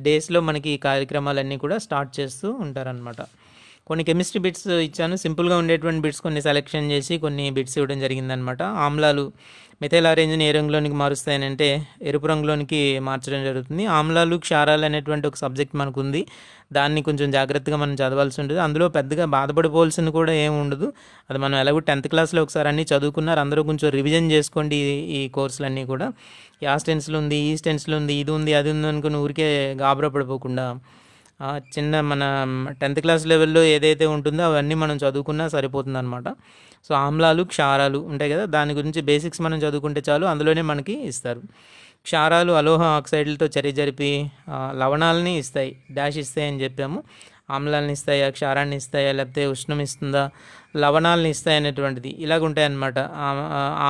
డేస్లో మనకి ఈ కార్యక్రమాలన్నీ కూడా స్టార్ట్ చేస్తూ ఉంటారనమాట. కొన్ని కెమిస్ట్రీ బిట్స్ ఇచ్చాను, సింపుల్గా ఉండేటువంటి బిట్స్ కొన్ని సెలెక్షన్ చేసి కొన్ని బిట్స్ ఇవ్వడం జరిగిందనమాట. ఆమ్లాలు మిథైల్ ఆరెంజ్ని ఏ రంగులోనికి మారుస్తాయనంటే ఎరుపు రంగులోనికి మార్చడం జరుగుతుంది. ఆమ్లాలు క్షారాలు అనేటువంటి ఒక సబ్జెక్ట్ మనకు ఉంది, దాన్ని కొంచెం జాగ్రత్తగా మనం చదవాల్సి ఉంటుంది. అందులో పెద్దగా బాధపడిపోవాల్సింది కూడా ఏమి ఉండదు. అది మనం ఎలాగో 10th క్లాస్లో ఒకసారి అన్నీ చదువుకున్నారు, అందరూ కొంచెం రివిజన్ చేసుకోండి. ఈ కోర్సులన్నీ కూడా యాస్ టెన్స్లో ఉంది, ఈస్ట్ టెన్స్లో ఉంది, ఇది ఉంది అది ఉంది అనుకుని ఊరికే గాబరా పడిపోకుండా చిన్న మన 10th క్లాస్ లెవెల్లో ఏదైతే ఉంటుందో అవన్నీ మనం చదువుకున్నా సరిపోతుంది అనమాట. సో ఆమ్లాలు క్షారాలు ఉంటాయి కదా, దాని గురించి బేసిక్స్ మనం చదువుకుంటే చాలు, అందులోనే మనకి ఇస్తారు. క్షారాలు అలోహ ఆక్సైడ్లతో చర్య జరిపి లవణాలని ఇస్తాయి, డాష్ ఇస్తాయి అని చెప్పాము. ఆమ్లాలని ఇస్తాయా, క్షారాన్ని ఇస్తాయా, లేకపోతే ఉష్ణం ఇస్తుందా, లవణాలని ఇస్తాయి అనేటువంటిది ఇలాగ ఉంటాయన్నమాట.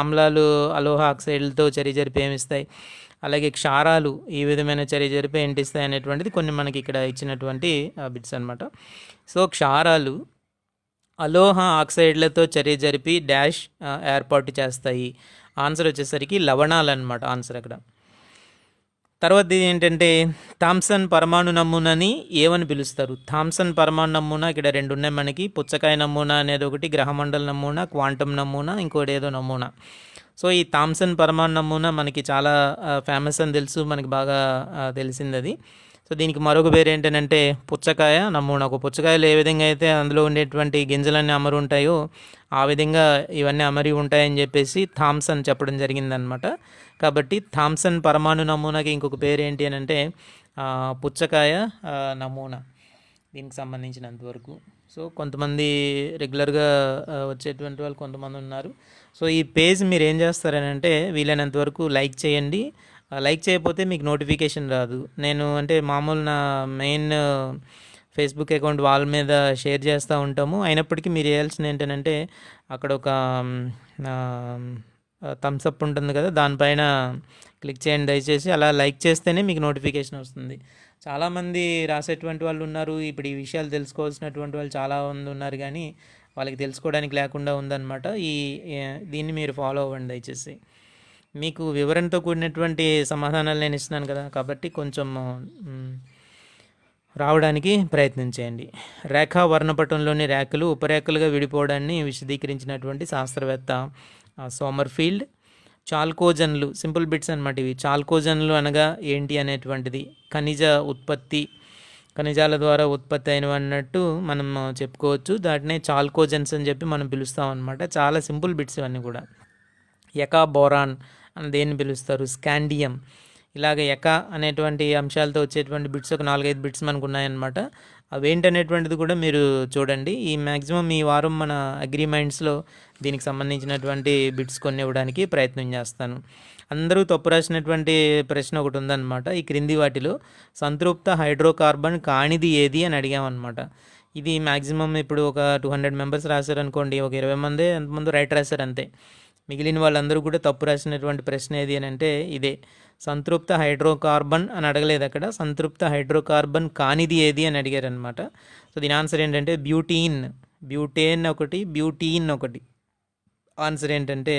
ఆమ్లాలు అలోహ ఆక్సైడ్లతో చర్య జరిపి ఏమిస్తాయి, అలాగే క్షారాలు ఈ విధమైన చర్య జరిపి ఏంటిస్తాయి అనేటువంటిది కొన్ని మనకి ఇక్కడ ఇచ్చినటువంటి బిట్స్ అనమాట. సో క్షారాలు అలోహ ఆక్సైడ్లతో చర్య జరిపి డాష్ ఏర్పాటు చేస్తాయి. ఆన్సర్ వచ్చేసరికి లవణాలు అనమాట ఆన్సర్ అక్కడ. తర్వాత ఏంటంటే థామ్సన్ పరమాణు నమూనాని ఏమని పిలుస్తారు? థామ్సన్ పరమాణు నమూనా ఇక్కడ 2 ఉన్నాయి మనకి. పుచ్చకాయ నమూనా అనేది ఒకటి, గ్రహమండల నమూనా, క్వాంటమ్ నమూనా, ఇంకోటి ఏదో నమూనా. సో ఈ థామ్సన్ పరమాణు నమూనా మనకి చాలా ఫేమస్ అని తెలుసు, మనకి బాగా తెలిసింది అది. సో దీనికి మరొక పేరు ఏంటంటే పుచ్చకాయ నమూనా. ఒక పుచ్చకాయలు ఏ విధంగా అయితే అందులో ఉండేటువంటి గింజలన్నీ అమరి ఉంటాయో ఆ విధంగా ఇవన్నీ అమరి ఉంటాయని చెప్పేసి థామ్సన్ చెప్పడం జరిగిందనమాట. కాబట్టి థామ్సన్ పరమాణు నమూనాకి ఇంకొక పేరు ఏంటి అని అంటే పుచ్చకాయ నమూనా, దీనికి సంబంధించినంతవరకు. సో కొంతమంది రెగ్యులర్గా వచ్చేటువంటి వాళ్ళు కొంతమంది ఉన్నారు. సో ఈ పేజ్ మీరు ఏం చేస్తారని అంటే వీలైనంత వరకు లైక్ చేయండి. లైక్ చేయకపోతే మీకు నోటిఫికేషన్ రాదు. నేను అంటే మామూలు నా మెయిన్ ఫేస్బుక్ అకౌంట్ వాళ్ళ మీద షేర్ చేస్తూ ఉంటాము. అయినప్పటికీ మీరు చేయాల్సింది ఏంటంటే అక్కడ ఒక థమ్స్ అప్ ఉంటుంది కదా, దానిపైన క్లిక్ చేయండి దయచేసి. అలా లైక్ చేస్తేనే మీకు నోటిఫికేషన్ వస్తుంది. చాలామంది రాసేటువంటి వాళ్ళు ఉన్నారు, ఇప్పుడు ఈ విషయాలు తెలుసుకోవాల్సినటువంటి వాళ్ళు చాలామంది ఉన్నారు, కానీ వాళ్ళకి తెలుసుకోవడానికి లేకుండా ఉందన్నమాట. దీన్ని మీరు ఫాలో అవ్వండి దయచేసి. మీకు వివరణతో కూడినటువంటి సమాధానాలు నేను ఇస్తున్నాను కదా, కాబట్టి కొంచెం రావడానికి ప్రయత్నం చేయండి. రేఖా వర్ణపటంలోని రేఖలు ఉపరేఖలుగా విడిపోవడాన్ని విశదీకరించినటువంటి శాస్త్రవేత్త సోమర్ఫీల్డ్. చాల్కోజన్లు సింపుల్ బిట్స్ అనమాట ఇవి. చాల్కోజన్లు అనగా ఏంటి అనేటువంటిది ఖనిజ ఉత్పత్తి, ఖనిజాల ద్వారా ఉత్పత్తి అయినవి అన్నట్టు మనం చెప్పుకోవచ్చు. దాటినే చాల్కోజన్స్ అని చెప్పి మనం పిలుస్తాం అనమాట. చాలా సింపుల్ బిట్స్ ఇవన్నీ కూడా. ఎకా బోరాన్ అని దేన్ని పిలుస్తారు? స్కాండియం. ఇలాగ ఎకా అనేటువంటి అంశాలతో వచ్చేటువంటి బిట్స్ ఒక 4-5 బిట్స్ మనకు ఉన్నాయన్నమాట. అవేంటనేటువంటిది కూడా మీరు చూడండి. ఈ మ్యాక్సిమం ఈ వారం మన అగ్రిమెంట్స్లో దీనికి సంబంధించినటువంటి బిట్స్ కొన్ని ఇవ్వడానికి ప్రయత్నం చేస్తాను. అందరూ తప్పు రాసినటువంటి ప్రశ్న ఒకటి ఉందన్నమాట. ఈ క్రింది వాటిలో సంతృప్త హైడ్రోకార్బన్ కానిది ఏది అని అడిగామన్నమాట. ఇది మ్యాక్సిమం ఇప్పుడు ఒక 200 మెంబర్స్ రాశారనుకోండి, ఒక 20 మంది ఎంతమంది రైట్ రాశారు అంతే. మిగిలిన వాళ్ళందరూ కూడా తప్పు రాసినటువంటి ప్రశ్న ఏది అని అంటే ఇదే, సంతృప్త హైడ్రోకార్బన్ అని అడగలేదు అక్కడ, సంతృప్త హైడ్రోకార్బన్ కానిది ఏది అని అడిగారు అనమాట. సో దీని ఆన్సర్ ఏంటంటే బ్యూటీన్. బ్యూటేన్ ఒకటి, బ్యూటీన్ ఒకటి. ఆన్సర్ ఏంటంటే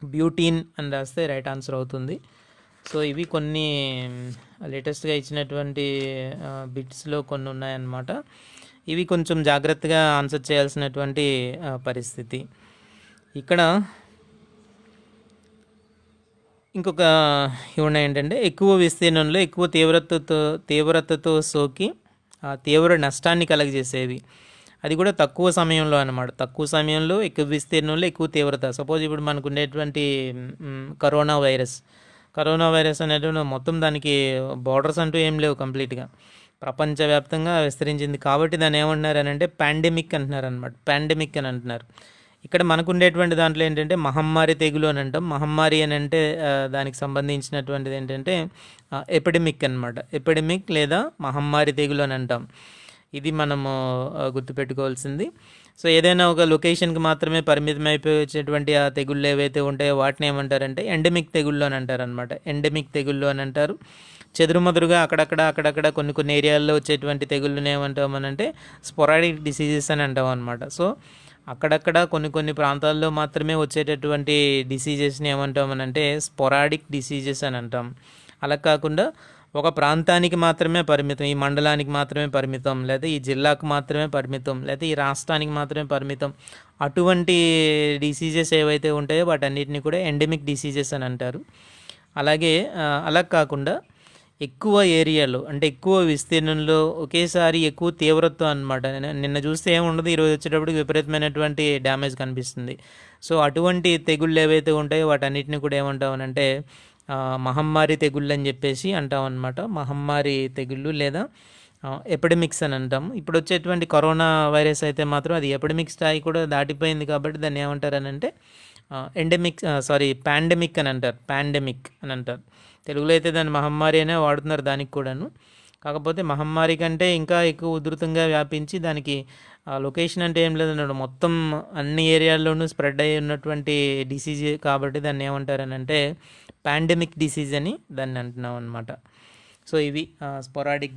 బ్యూటీన్ అని రాస్తే రైట్ ఆన్సర్ అవుతుంది. సో ఇవి కొన్ని లేటెస్ట్గా ఇచ్చినటువంటి బిట్స్లో కొన్ని ఉన్నాయన్నమాట. ఇవి కొంచెం జాగ్రత్తగా ఆన్సర్ చేయాల్సినటువంటి పరిస్థితి. ఇక్కడ ఇంకొక ఇవి ఏంటంటే ఎక్కువ విస్తీర్ణంలో ఎక్కువ తీవ్రతతో సోకి తీవ్ర నష్టాన్ని కలగజేసేవి. అది కూడా తక్కువ సమయంలో అన్నమాట. తక్కువ సమయంలో ఎక్కువ విస్తీర్ణంలో ఎక్కువ తీవ్రత. సపోజ్ ఇప్పుడు మనకు ఉండేటువంటి కరోనా కరోనా వైరస్ అనేటువంటి మొత్తం దానికి బార్డర్స్ అంటూ ఏం లేవు, కంప్లీట్గా ప్రపంచవ్యాప్తంగా విస్తరించింది. కాబట్టి దాన్ని ఏమంటున్నారు అని అంటే పాండమిక్ అంటున్నారు అనమాట. పాండమిక్ అని అంటున్నారు. ఇక్కడ మనకు ఉండేటువంటి దాంట్లో ఏంటంటే మహమ్మారి తెగులు అని అంటాం. మహమ్మారి అని అంటే దానికి సంబంధించినటువంటిది ఏంటంటే ఎపిడమిక్ అనమాట. ఎపిడమిక్ లేదా మహమ్మారి తెగులు అని అంటాం. ఇది మనము గుర్తుపెట్టుకోవాల్సింది. సో ఏదైనా ఒక లొకేషన్కి మాత్రమే పరిమితం అయిపోయేటువంటి ఆ తెగుళ్ళు ఏవైతే ఉంటాయో వాటిని ఏమంటారంటే ఎండమిక్ తెగుళ్ళు అని అంటారు అనమాట. ఎండమిక్ తెగుళ్ళు అని అంటారు. చెదురుమదురుగా అక్కడక్కడ కొన్ని ఏరియాల్లో వచ్చేటువంటి తెగుళ్ళని ఏమంటామనంటే స్పొరాడిక్ డిసీజెస్ అని అంటాం అనమాట. సో అక్కడక్కడ కొన్ని ప్రాంతాల్లో మాత్రమే వచ్చేటటువంటి డిసీజెస్ని ఏమంటామనంటే స్పొరాడిక్ డిసీజెస్ అని అంటాం. అలా కాకుండా ఒక ప్రాంతానికి మాత్రమే పరిమితం, ఈ మండలానికి మాత్రమే పరిమితం, లేదా ఈ జిల్లాకు మాత్రమే పరిమితం, లేదా ఈ రాష్ట్రానికి మాత్రమే పరిమితం, అటువంటి డిసీజెస్ ఏవైతే ఉంటాయో వాటన్నిటిని కూడా ఎండమిక్ డిసీజెస్ అని అంటారు. అలాగే అలా కాకుండా ఎక్కువ ఏరియాలో అంటే ఎక్కువ విస్తీర్ణంలో ఒకేసారి ఎక్కువ తీవ్రత్వం అనమాట. నిన్న చూస్తే ఏముండదు, ఈరోజు వచ్చేటప్పటికి విపరీతమైనటువంటి డ్యామేజ్ కనిపిస్తుంది. సో అటువంటి తెగుళ్ళు ఏవైతే ఉంటాయో వాటన్నిటిని కూడా ఏమంటామనంటే మహమ్మారి తెగుళ్ళు అని చెప్పేసి అంటాం అనమాట. మహమ్మారి తెగుళ్ళు లేదా ఎపిడమిక్స్ అని అంటాం. ఇప్పుడు వచ్చేటువంటి కరోనా వైరస్ అయితే మాత్రం అది ఎపిడమిక్ స్థాయి కూడా దాటిపోయింది. కాబట్టి దాన్ని ఏమంటారని అంటే పాండమిక్ అని అంటారు. పాండమిక్ అని అంటారు. తెలుగులో అయితే దాన్ని మహమ్మారి అనే వాడుతున్నారు దానికి కూడాను. కాకపోతే మహమ్మారి కంటే ఇంకా ఎక్కువ ఉధృతంగా వ్యాపించి దానికి లొకేషన్ అంటే ఏం లేదన్నాడు, మొత్తం అన్ని ఏరియాల్లోనూ స్ప్రెడ్ అయ్యి ఉన్నటువంటి డిసీజ్. కాబట్టి దాన్ని ఏమంటారని అంటే పాండమిక్ డిసీజ్ అని దాన్ని అంటున్నాం అనమాట. సో ఇవి స్పొరాడిక్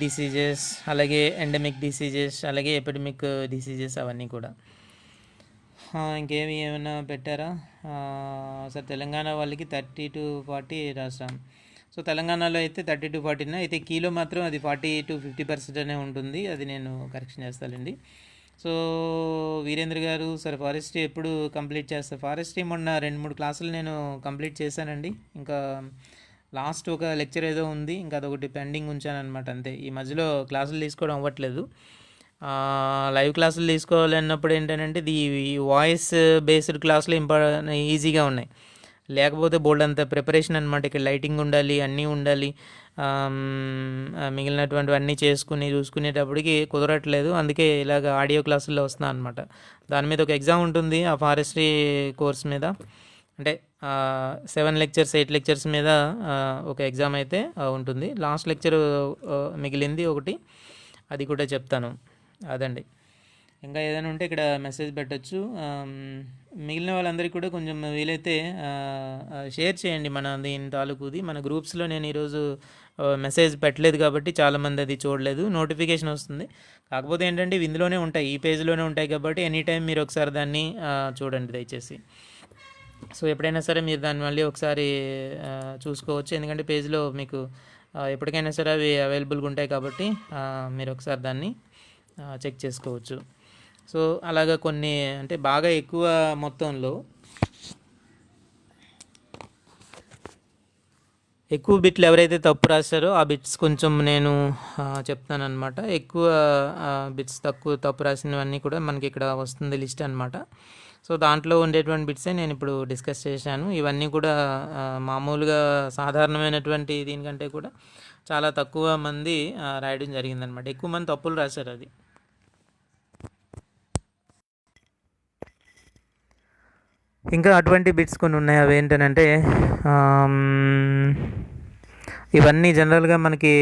డిసీజెస్, అలాగే ఎండమిక్ డిసీజెస్, అలాగే ఎపిడమిక్ డిసీజెస్ అవన్నీ కూడా. ఏమైనా పెట్టారా సార్? తెలంగాణ వాళ్ళకి 30 to 40 రాష్ట్రం. సో తెలంగాణలో అయితే 30 to 40 అయితే కీలో మాత్రం అది 40 to 50% అనే ఉంటుంది. అది నేను కరెక్షన్ చేస్తానండి. సో వీరేంద్ర గారు, సార్ ఫారెస్ట్రీ ఎప్పుడు కంప్లీట్ చేస్తారు? ఫారెస్ట్రీ మొన్న 2-3 క్లాసులు నేను కంప్లీట్ చేశానండి. ఇంకా లాస్ట్ ఒక లెక్చర్ ఏదో ఉంది, ఇంకా అదొకటి పెండింగ్ ఉంచాను అనమాట. అంతే. ఈ మధ్యలో క్లాసులు తీసుకోవడం అవ్వట్లేదు. లైవ్ క్లాసులు తీసుకోవాలి అన్నప్పుడు ఏంటంటే ఈ వాయిస్ బేస్డ్ క్లాసులు ఈజీగా ఉన్నాయి. లేకపోతే బోల్డ్ అంత ప్రిపరేషన్ అనమాట. ఇక్కడ లైటింగ్ ఉండాలి, అన్నీ ఉండాలి, మిగిలినటువంటివన్నీ చూసుకునేటప్పటికి కుదరట్లేదు. అందుకే ఇలాగ ఆడియో క్లాసుల్లో వస్తున్నాను అనమాట. దాని మీద ఒక ఎగ్జామ్ ఉంటుంది ఆ ఫారెస్ట్రీ కోర్స్ మీద. అంటే 7 lectures 8 lectures మీద ఒక ఎగ్జామ్ అయితే ఉంటుంది. లాస్ట్ లెక్చర్ మిగిలింది ఒకటి, అది కూడా చెప్తాను. అదండి. ఇంకా ఏదైనా ఉంటే ఇక్కడ మెసేజ్ పెట్టచ్చు. మిగిలిన వాళ్ళందరికీ కూడా కొంచెం వీలైతే షేర్ చేయండి మన దీని తాలూకుది. మన గ్రూప్స్లో నేను ఈరోజు మెసేజ్ పెట్టలేదు కాబట్టి చాలామంది అది చూడలేదు. నోటిఫికేషన్ వస్తుంది, కాకపోతే ఏంటంటే ఇవి ఇందులోనే ఉంటాయి, ఈ పేజ్లోనే ఉంటాయి. కాబట్టి ఎనీ టైం మీరు ఒకసారి దాన్ని చూడండి దయచేసి. సో ఎప్పుడైనా సరే మీరు దాన్ని మళ్ళీ ఒకసారి చూసుకోవచ్చు. ఎందుకంటే పేజ్లో మీకు ఎప్పటికైనా సరే అవి అవైలబుల్గా ఉంటాయి. కాబట్టి మీరు ఒకసారి దాన్ని చెక్ చేసుకోవచ్చు. సో అలాగా కొన్ని అంటే బాగా ఎక్కువ మొత్తంలో ఎక్కువ బిట్లు ఎవరైతే తప్పు రాశారో ఆ బిట్స్ కొంచెం నేను చెప్తానమాట. ఎక్కువ బిట్స్ తప్పు రాసినవన్నీ కూడా మనకి ఇక్కడ వస్తుంది లిస్ట్ అనమాట. సో దాంట్లో ఉండేటువంటి బిట్సే నేను ఇప్పుడు డిస్కస్ చేశాను. ఇవన్నీ కూడా మామూలుగా సాధారణమైనటువంటి దీనికంటే కూడా చాలా తక్కువ మంది రాయడం జరిగిందనమాట. ఎక్కువ మంది తప్పులు రాశారు. అది ఇంకా అటువంటి బిట్స్ కొన్ని ఉన్నాయి. అవి ఏంటంటే ఇవన్నీ జనరల్గా మనకి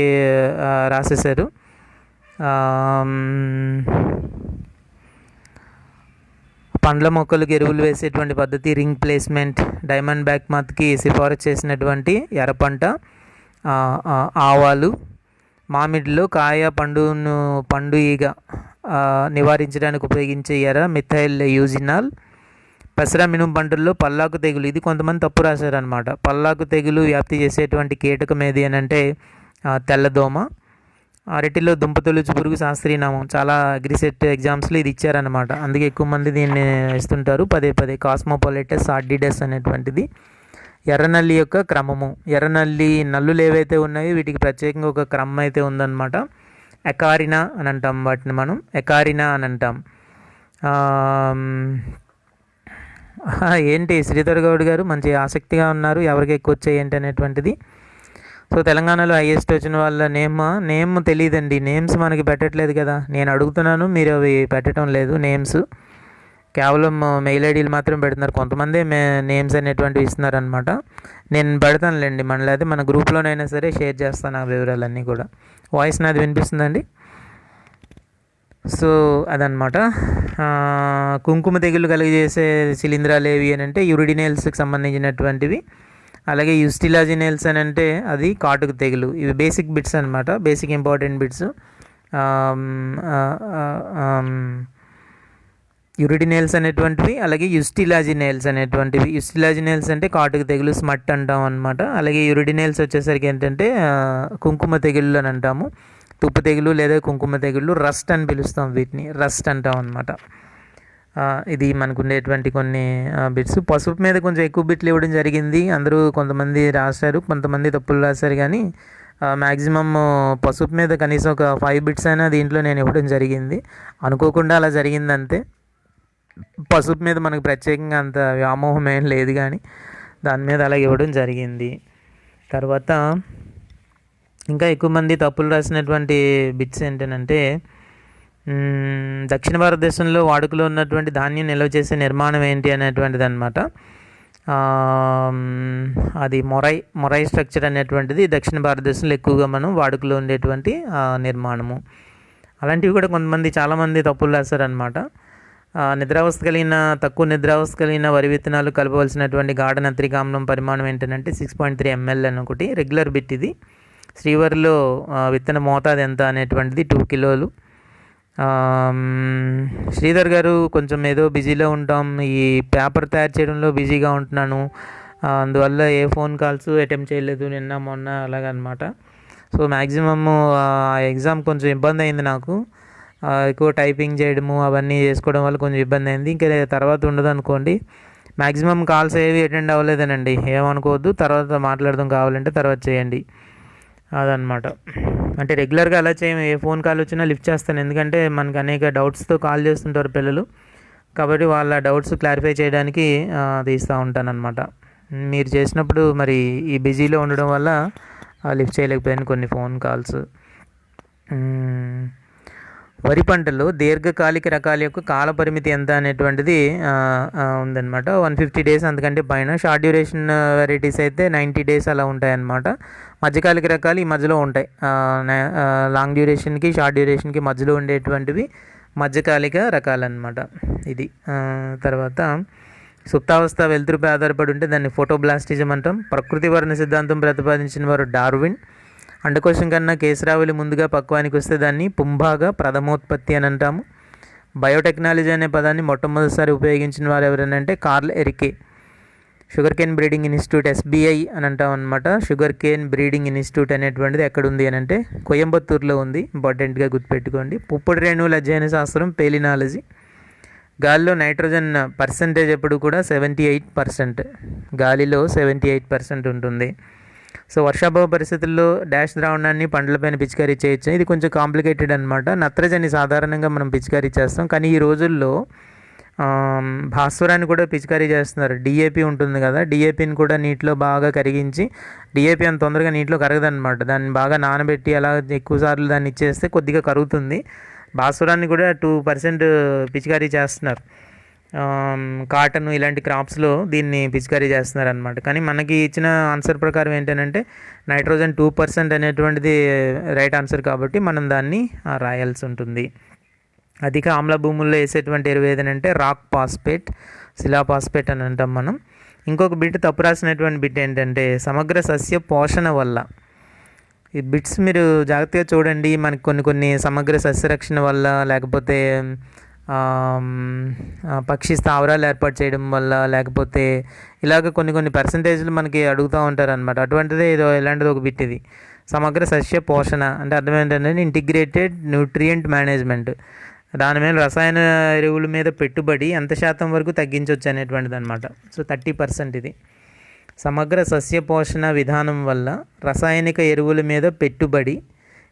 రాసేసారు. పండ్ల మొక్కలకు ఎరువులు వేసేటువంటి పద్ధతి, రింగ్ ప్లేస్మెంట్, డైమండ్ బ్యాక్ మత్కి సిఫారసు చేసినటువంటి ఎర్రపంట, ఆవాలు, మామిడిలో కాయ పండు ఈగ నివారించడానికి ఉపయోగించే ఎర్ర మిథైల్ యూజినాల్, పెసర మినుము పంటల్లో పల్లాకు తెగులు. ఇది కొంతమంది తప్పు రాశారనమాట. పల్లాకు తెగులు వ్యాప్తి చేసేటువంటి కీటకం ఏది అని అంటే తెల్లదోమ. అరటిలో దుంపతొలుచు పురుగు శాస్త్రీయనామం. చాలా అగ్రిసెట్ ఎగ్జామ్స్లో ఇది ఇచ్చారనమాట. అందుకే ఎక్కువ మంది దీన్ని ఇస్తుంటారు పదే. కాస్మోపాలిటస్ ఆర్డిడస్ అనేటువంటిది. ఎర్రనల్లి యొక్క క్రమము. ఎర్రనల్లి నల్లులు ఏవైతే ఉన్నాయో వీటికి ప్రత్యేకంగా ఒక క్రమం అయితే ఉందన్నమాట. ఎకారినా అని అంటాం వాటిని మనం. ఎకారినా అని అంటాం. ఏంటి శ్రీధర్ గౌడ్ గారు మంచి ఆసక్తిగా ఉన్నారు, ఎవరికి ఎక్కువ వచ్చాయి ఏంటి అనేటువంటిది. సో తెలంగాణలో హైయెస్ట్ వచ్చిన వాళ్ళ నేమ్ తెలియదండి. నేమ్స్ మనకి పెట్టట్లేదు కదా, నేను అడుగుతున్నాను మీరు అవి పెట్టడం లేదు. నేమ్స్ కేవలం మెయిల్ ఐడీలు మాత్రం పెడుతున్నారు, కొంతమంది నేమ్స్ అనేటువంటివి ఇస్తున్నారనమాట. నేను పెడతానులేండి, లేదా మన గ్రూప్లోనైనా సరే షేర్ చేస్తాను ఆ వివరాలన్నీ కూడా. వాయిస్ నాది వినిపిస్తుందండి? సో అదనమాట. కుంకుమ తెగులు కలిగజేసే శిలీంధ్రాలు ఏవి అని అంటే యూరిడినేల్స్కి సంబంధించినటువంటివి, అలాగే యుస్టిలాజినేల్స్ అని అంటే అది కాటుకు తెగులు. ఇవి బేసిక్ బిట్స్ అనమాట, బేసిక్ ఇంపార్టెంట్ బిట్స్. యూరిడినేల్స్ అనేటువంటివి, అలాగే యుస్టిలాజినేల్స్ అనేటువంటివి. యుస్టిలాజినేల్స్ అంటే కాటుకు తెగులు, స్మట్ అంటాం అనమాట. అలాగే యూరిడినేల్స్ వచ్చేసరికి ఏంటంటే కుంకుమ తెగుళ్ళు అని అంటాము, తుప్పు తెగులు లేదా కుంకుమ తెగుళ్ళు, రస్ట్ అని పిలుస్తాం వీటిని, రస్ట్ అంటాం అనమాట. ఇది మనకు ఉండేటువంటి కొన్ని బిట్స్. పసుపు మీద కొంచెం ఎక్కువ బిట్లు ఇవ్వడం జరిగింది, అందరూ కొంతమంది రాశారు, కొంతమంది తప్పులు రాశారు, కానీ మ్యాక్సిమమ్ పసుపు మీద కనీసం ఒక 5 బిట్స్ అయినా దీంట్లో నేను ఇవ్వడం జరిగింది. అనుకోకుండా అలా జరిగింది అంతే. పసుపు మీద మనకు ప్రత్యేకంగా అంత వ్యామోహం ఏం లేదు, కానీ దాని మీద అలా ఇవ్వడం జరిగింది. తర్వాత ఇంకా ఎక్కువ మంది తప్పులు రాసినటువంటి బిట్స్ ఏంటంటే దక్షిణ భారతదేశంలో వాడుకలో ఉన్నటువంటి ధాన్యం నిల్వ చేసే నిర్మాణం ఏంటి అనేటువంటిది అనమాట. అది మొరై స్ట్రక్చర్ అనేటువంటిది దక్షిణ భారతదేశంలో ఎక్కువగా మనం వాడుకలో ఉండేటువంటి నిర్మాణము. అలాంటివి కూడా చాలామంది తప్పులు రాశారనమాట. తక్కువ నిద్రావస్థ కలిగిన వరి విత్తనాలు కలపవలసినటువంటి గాఢ నత్రిక ఆమ్లం పరిమాణం ఏంటంటే 6.3 ml అని ఒకటి రెగ్యులర్ బిట్. ఇది శ్రీవరిలో విత్తన మోతాదు ఎంత అనేటువంటిది 2 కిలోలు. శ్రీధర్ గారు కొంచెం ఏదో బిజీలో ఉంటాం, ఈ పేపర్ తయారు చేయడంలో బిజీగా ఉంటున్నాను, అందువల్ల ఏ ఫోన్ కాల్స్ అటెంప్ట్ చేయలేదు నిన్న మొన్న అలాగనమాట. సో మ్యాక్సిమమ్ ఎగ్జామ్ కొంచెం ఇబ్బంది అయింది నాకు, ఎక్కువ టైపింగ్ చేయడము అవన్నీ చేసుకోవడం వల్ల కొంచెం ఇబ్బంది అయింది. ఇంకా తర్వాత ఉండదు అనుకోండి. మ్యాక్సిమం కాల్స్ ఏవి అటెండ్ అవ్వలేదనండి, ఏమనుకోవద్దు. తర్వాత మాట్లాడదాం కావాలంటే తర్వాత చేయండి, అదనమాట. అంటే రెగ్యులర్గా అలా చేయము, ఏ ఫోన్ కాల్ వచ్చినా లిఫ్ట్ చేస్తాను, ఎందుకంటే మనకు అనేక డౌట్స్తో కాల్ చేస్తుంటారు పిల్లలు, కాబట్టి వాళ్ళ డౌట్స్ క్లారిఫై చేయడానికి తీస్తూ ఉంటాను అనమాట. మీరు చేసినప్పుడు మరి ఈ బిజీలో ఉండడం వల్ల లిఫ్ట్ చేయలేకపోయాను కొన్ని ఫోన్ కాల్స్. వరి పంటలో దీర్ఘకాలిక రకాల యొక్క కాల పరిమితి ఎంత అనేటువంటిది ఉందన్నమాట. 150 days అంతకంటే పైన. షార్ట్ డ్యూరేషన్ వెరైటీస్ అయితే 90 days అలా ఉంటాయన్నమాట. మధ్యకాలిక రకాలు ఈ మధ్యలో ఉంటాయి, లాంగ్ డ్యూరేషన్కి షార్ట్ డ్యూరేషన్కి మధ్యలో ఉండేటువంటివి మధ్యకాలిక రకాలన్నమాట. ఇది తర్వాత సుప్తావస్థ వెలుతురుపై ఆధారపడి ఉంటే దాన్ని ఫోటోబ్లాస్టిజం అంటాం. ప్రకృతి వర్ణ సిద్ధాంతం ప్రతిపాదించిన వారు డార్విన్. అండకోశం కన్నా కేసరావళి ముందుగా పక్వానికి వస్తే దాన్ని పుంభాగ ప్రథమోత్పత్తి అని అంటాము. బయోటెక్నాలజీ అనే పదాన్ని మొట్టమొదటిసారి ఉపయోగించిన వారు ఎవరనంటే Karl Ereky. Sugarcane breeding institute SBI అని అంటాం అనమాట. షుగర్ కేన్ బ్రీడింగ్ ఇన్స్టిట్యూట్ అనేటువంటిది ఎక్కడుంది అని అంటే కోయంబత్తూరులో ఉంది, ఇంపార్టెంట్గా గుర్తుపెట్టుకోండి. పుప్పొడి రేణువుల అధ్యయన శాస్త్రం పేలినాలజీ. గాలిలో నైట్రోజన్ పర్సెంటేజ్ ఎప్పుడు కూడా 78%, గాలిలో 78% ఉంటుంది. సో వర్షాభావ పరిస్థితుల్లో డాష్ ద్రావణాన్ని పండ్లపైన పిచికారీ చేయొచ్చు. ఇది కొంచెం కాంప్లికేటెడ్ అనమాట. నత్రజని సాధారణంగా మనం పిచికారీ చేస్తాం, కానీ ఈ రోజుల్లో భాస్వరాన్ని కూడా పిచికారీ చేస్తున్నారు. DAP ఉంటుంది కదా, DAPని కూడా నీటిలో బాగా కరిగించి, DAP అంత తొందరగా నీటిలో కరగదనమాట, దాన్ని బాగా నానబెట్టి అలా ఎక్కువ సార్లు దాన్ని ఇచ్చేస్తే కొద్దిగా కరుగుతుంది. భాస్వరాన్ని కూడా 2% పిచికారీ చేస్తున్నారు. కాటన్ ఇలాంటి క్రాప్స్లో దీన్ని పిచికారీ చేస్తున్నారు అనమాట. కానీ మనకి ఇచ్చిన ఆన్సర్ ప్రకారం ఏంటంటే నైట్రోజన్ 2% అనేటువంటిది రైట్ ఆన్సర్, కాబట్టి మనం దాన్ని రాయాల్సి ఉంటుంది. అధిక ఆమ్ల భూముల్లో వేసేటువంటి ఎరువు ఏదనంటే రాక్ పాస్పేట్, శిలా పాస్పేట్ అని అంటాం మనం. ఇంకొక బిట్ తప్పు రాసినటువంటి బిట్ ఏంటంటే సమగ్ర సస్య పోషణ వల్ల. ఈ బిట్స్ మీరు జాగ్రత్తగా చూడండి. మనకి కొన్ని సమగ్ర సస్యరక్షణ వల్ల, లేకపోతే పక్షి స్థావరాలు ఏర్పాటు చేయడం వల్ల, లేకపోతే ఇలాగ కొన్ని పర్సంటేజ్లు మనకి అడుగుతూ ఉంటారు అనమాట. అటువంటిదే ఇలాంటిది ఒక బిట్. ఇది సమగ్ర సస్య పోషణ అంటే అర్థం ఏంటంటే ఇంటిగ్రేటెడ్ న్యూట్రియంట్ మేనేజ్మెంట్. దాని మీద రసాయన ఎరువుల మీద పెట్టుబడి ఎంత శాతం వరకు తగ్గించవచ్చు అనేటువంటిది అనమాట. సో 30% ఇది. సమగ్ర సస్య పోషణ విధానం వల్ల రసాయనిక ఎరువుల మీద పెట్టుబడి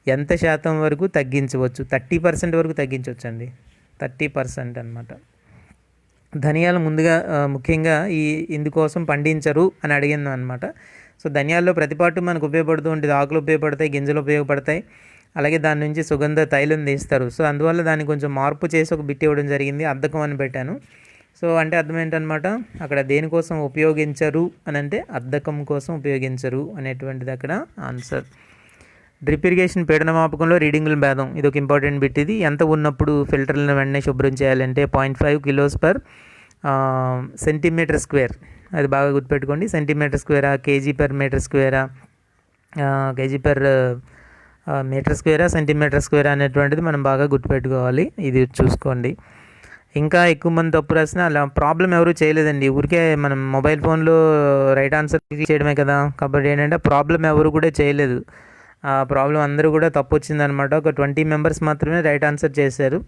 ఎంత శాతం వరకు తగ్గించవచ్చు? 30% వరకు తగ్గించవచ్చు అండి, 30% అనమాట. ధనియాలు ముందుగా ముఖ్యంగా ఇందుకోసం పండించరు అని అడిగింది అనమాట. సో ధనియాల్లో ప్రతి పాటు మనకు ఉపయోగపడుతూ ఉంటుంది. ఆకులు ఉపయోగపడతాయి, గింజలు ఉపయోగపడతాయి, అలాగే దాని నుంచి సుగంధ తైలం తీస్తారు. సో అందువల్ల దాన్ని కొంచెం మార్పు చేసి ఒక బిట్ ఇవ్వడం జరిగింది, అద్దకం అని పెట్టాను. సో అంటే అర్థం ఏంటనమాట, అక్కడ దేనికోసం ఉపయోగించరు అని అంటే అద్దకం కోసం ఉపయోగించరు అనేటువంటిది అక్కడ ఆన్సర్. డ్రిప్ ఇరిగేషన్ పీడనమాపకంలో రీడింగుల భేదం, ఇది ఒక ఇంపార్టెంట్ బిట్. ఇది ఎంత ఉన్నప్పుడు ఫిల్టర్లను వెంటనే శుభ్రం చేయాలంటే 0.5 కిలోస్ పర్ సెంటీమీటర్ స్క్వేర్. అది బాగా గుర్తుపెట్టుకోండి. సెంటీమీటర్ స్క్వేరా, కేజీ పర్ మీటర్ స్క్వేరా, కేజీ పర్ మీటర్ స్క్వేరా, సెంటీమీటర్ స్క్వేరా అనేటువంటిది మనం బాగా గుర్తుపెట్టుకోవాలి. ఇది చూసుకోండి. ఇంకా ఎక్కువ మంది తప్పు రాసిన అలా ప్రాబ్లం ఎవరు చేయలేదండి, ఊరికే మనం మొబైల్ ఫోన్లో రైట్ ఆన్సర్ చేయడమే కదా. కాబట్టి ఏంటంటే ప్రాబ్లం ఎవరు కూడా చేయలేదు. ఆ ప్రాబ్లం అందరూ కూడా తప్పు వచ్చిందనమాట. ఒక 20 మెంబర్స్ మాత్రమే రైట్ ఆన్సర్ చేశారు.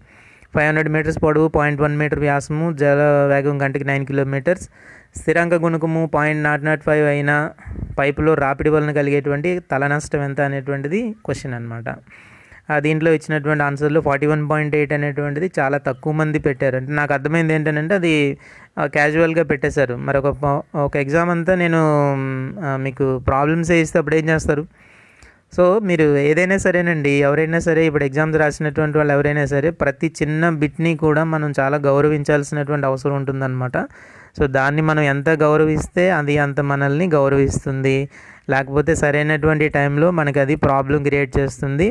500 మీటర్స్ పొడవు, 0.1 మీటర్ వ్యాసము, జల వేగం గంటకి 9 కిలోమీటర్స్, స్థిరాంక గుణకము 0.005 అయిన పైపులో రాపిడి వలన కలిగేటువంటి తల నష్టం ఎంత అనేటువంటిది క్వశ్చన్ అనమాట. దీంట్లో ఇచ్చినటువంటి ఆన్సర్లో 41.8 అనేటువంటిది చాలా తక్కువ మంది పెట్టారు. అంటే నాకు అర్థమైంది ఏంటంటే అది క్యాజువల్గా పెట్టేశారు. మరి ఒక ఎగ్జామ్ అంతా నేను మీకు ప్రాబ్లమ్స్ ఇస్తే అప్పుడు ఏం చేస్తారు? సో మీరు ఏదైనా సరేనండి, ఎవరైనా సరే ఇప్పుడు ఎగ్జామ్స్ రాసినటువంటి వాళ్ళు ఎవరైనా సరే ప్రతి చిన్న బిట్ని కూడా మనం చాలా గౌరవించాల్సినటువంటి అవసరం ఉంటుందన్నమాట. సో దాన్ని మనం ఎంత గౌరవిస్తే అది అంత మనల్ని గౌరవిస్తుంది. లేకపోతే సరైనటువంటి టైంలో మనకి అది ప్రాబ్లం క్రియేట్ చేస్తుంది,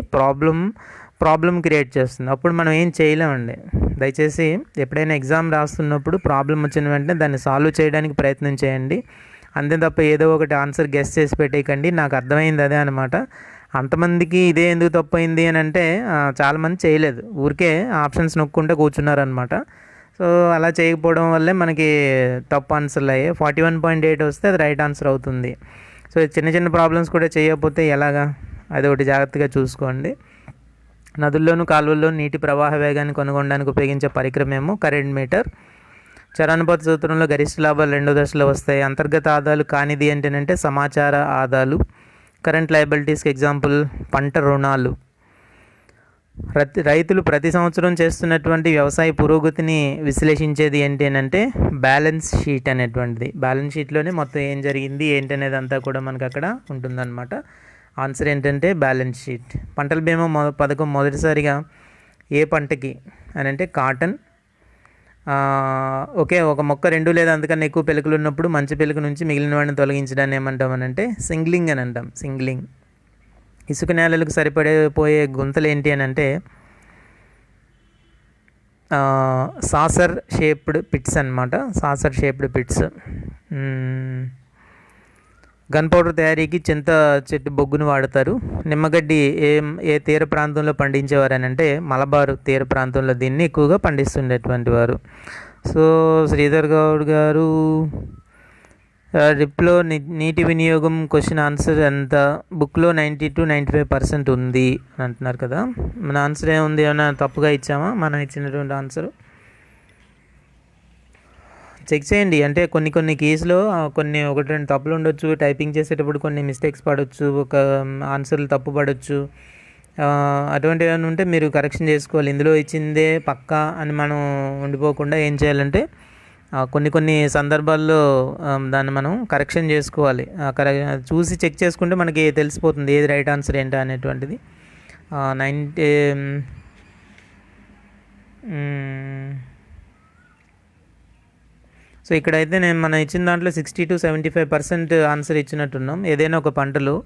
ప్రాబ్లం క్రియేట్ చేస్తుంది. అప్పుడు మనం ఏం చేయలేమండి. దయచేసి ఎప్పుడైనా ఎగ్జామ్ రాస్తున్నప్పుడు ప్రాబ్లం వచ్చిన వెంటనే దాన్ని సాల్వ్ చేయడానికి ప్రయత్నం చేయండి. అంతే తప్ప ఏదో ఒకటి ఆన్సర్ గెస్ చేసి పెట్టేయకండి. నాకు అర్థమైంది అదే అనమాట. అంతమందికి ఇదే ఎందుకు తప్పు అయింది అని అంటే చాలామంది చేయలేదు, ఊరికే ఆప్షన్స్ నొక్కుంటే కూర్చున్నారనమాట. సో అలా చేయకపోవడం వల్లే మనకి తప్పు ఆన్సర్లు అయ్యాయి. 41.8 వస్తే అది రైట్ ఆన్సర్ అవుతుంది. సో చిన్న చిన్న ప్రాబ్లమ్స్ కూడా చేయకపోతే ఎలాగా, అది ఒకటి జాగ్రత్తగా చూసుకోండి. నదుల్లోనూ కాలువల్లోనూ నీటి ప్రవాహ వేగాన్ని కనుగొనడానికి ఉపయోగించే పరికరం ఏమో కరెంట్ మీటర్. చరానుపాత సూత్రంలో గరిష్ట లాభాలు 2వ దశలో వస్తాయి. అంతర్గత ఆదాలు కానిది ఏంటంటే సమాచార ఆదాలు. కరెంట్ లయబిలిటీస్కి ఎగ్జాంపుల్ పంట రుణాలు. రైతులు ప్రతి సంవత్సరం చేస్తున్నటువంటి వ్యవసాయ పురోగతిని విశ్లేషించేది ఏంటి అంటే బ్యాలెన్స్ షీట్ అనేటువంటిది. బ్యాలెన్స్ షీట్లోనే మొత్తం ఏం జరిగింది ఏంటి అనేది అంతా కూడా మనకు అక్కడ ఉంటుందన్నమాట. ఆన్సర్ ఏంటంటే బ్యాలెన్స్ షీట్. పంటల బీమా పథకం మొదటిసారిగా ఏ పంటకి అని అంటే కాటన్. ఓకే, ఒక మొక్క 2 లేదా అంతకన్నా ఎక్కువ పిలకలు ఉన్నప్పుడు మంచి పిలక నుంచి మిగిలిన వాడిని తొలగించడాన్ని ఏమంటామనంటే సింగ్లింగ్ అని అంటాం. సింగ్లింగ్. ఇసుక నేలలకు సరిపడిపోయే గుంతలు ఏంటి అని అంటే సాసర్ షేప్డ్ పిట్స్ అనమాట. Saucer shaped pits. Gun powder తయారీకి చింత చెట్టు బొగ్గును వాడతారు. నిమ్మగడ్డి ఏ తీర ప్రాంతంలో పండించేవారు అని అంటే మలబార్ తీర ప్రాంతంలో దీన్ని ఎక్కువగా పండిస్తుండేటువంటి వారు. సో శ్రీధర్ గౌడ్ గారు రిప్లో నీటి వినియోగం క్వశ్చన్ ఆన్సర్ ఎంత, బుక్లో 90 to 95% ఉంది అని అంటున్నారు కదా. మన ఆన్సర్ ఏముంది, ఏమైనా తప్పుగా ఇచ్చామా? మనం ఇచ్చినటువంటి ఆన్సరు చెక్ చేయండి. అంటే కొన్ని కేసులో కొన్ని 1-2 తప్పులు ఉండొచ్చు, టైపింగ్ చేసేటప్పుడు కొన్ని మిస్టేక్స్ పడవచ్చు, ఒక ఆన్సర్లు తప్పు పడవచ్చు. అటువంటి ఏమైనా ఉంటే మీరు కరెక్షన్ చేసుకోవాలి. ఇందులో ఇచ్చిందే పక్కా అని మనం ఉండిపోకుండా ఏం చేయాలంటే కొన్ని సందర్భాల్లో దాన్ని మనం కరెక్షన్ చేసుకోవాలి. చూసి చెక్ చేసుకుంటే మనకి తెలిసిపోతుంది ఏది రైట్ ఆన్సర్ ఏంటా అనేటువంటిది. 90 సో ఇక్కడైతే మనం ఇచ్చిన దాంట్లో 60 to 75% ఆన్సర్ ఇచ్చినట్టున్నాం. ఏదైనా ఒక పంటలో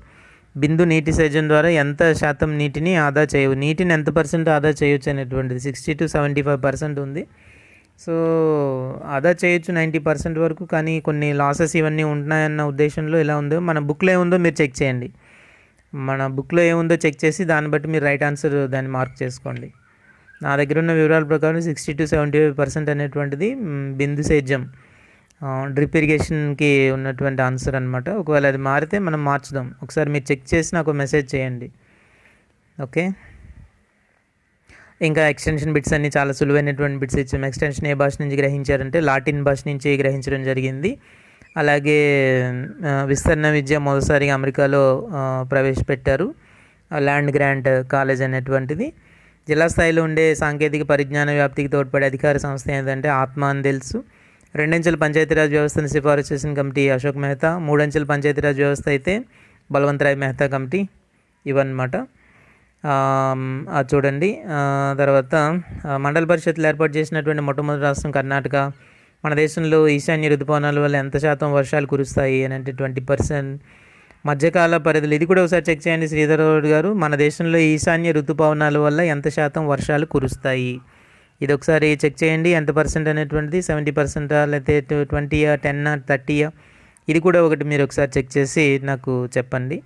బిందు నీటి సేద్యం ద్వారా ఎంత శాతం నీటిని ఆదా నీటిని ఎంత పర్సెంట్ ఆదా చేయొచ్చు అనేటువంటిది 60 to 75% ఉంది. సో ఆదా చేయొచ్చు 90% వరకు, కానీ కొన్ని లాసెస్ ఇవన్నీ ఉంటున్నాయన్న ఉద్దేశంలో ఇలా ఉందో, మన బుక్లో ఏముందో మీరు చెక్ చేయండి. మన బుక్లో ఏముందో చెక్ చేసి దాన్ని బట్టి మీరు రైట్ ఆన్సర్ దాన్ని మార్క్ చేసుకోండి. నా దగ్గర ఉన్న వివరాల ప్రకారం 60 to 75% అనేటువంటిది బిందు సేద్యం డ్రిప్ ఇరిగేషన్కి ఉన్నటువంటి ఆన్సర్ అనమాట. ఒకవేళ అది మారితే మనం మార్చుదాం. ఒకసారి మీరు చెక్ చేసి నాకు మెసేజ్ చేయండి. ఓకే, ఇంకా ఎక్స్టెన్షన్ బిట్స్ అన్ని చాలా సులువైనటువంటి బిట్స్ ఇచ్చాము. ఎక్స్టెన్షన్ ఏ భాష నుంచి గ్రహించారంటే లాటిన్ భాష నుంచి గ్రహించడం జరిగింది. అలాగే విస్తరణ విద్య మొదటిసారిగా అమెరికాలో ప్రవేశపెట్టారు, ల్యాండ్ గ్రాంట్ కాలేజ్ అనేటువంటిది. జిల్లా స్థాయిలో ఉండే సాంకేతిక పరిజ్ఞాన వ్యాప్తికి తోడ్పడే అధికార సంస్థ ఏంటంటే ఆత్మ అని తెలుసు. రెండంచెల పంచాయతీరాజ్ వ్యవస్థను సిఫారసు చేసిన కమిటీ అశోక్ మెహతా, మూడంచెల పంచాయతీరాజ్ వ్యవస్థ అయితే బలవంత్ రాయ్ మెహతా కమిటీ. ఇవన్నమాట. అది చూడండి. తర్వాత మండల పరిషత్లు ఏర్పాటు చేసినటువంటి మొట్టమొదటి రాష్ట్రం కర్ణాటక. మన దేశంలో ఈశాన్య ఋతుపవనాల వల్ల ఎంత శాతం వర్షాలు కురుస్తాయి అని అంటే 20%. మధ్యకాల పరిధులు, ఇది కూడా ఒకసారి చెక్ చేయండి శ్రీధర్ గారు. మన దేశంలో ఈశాన్య ఋతుపవనాల వల్ల ఎంత శాతం వర్షాలు కురుస్తాయి, ఇది ఒకసారి చెక్ చేయండి. ఎంత పర్సెంట్ అనేటువంటిది 70%, లేకపోతే 20, 10, 30? ఇది కూడా ఒకటి మీరు ఒకసారి చెక్ చేసి నాకు చెప్పండి.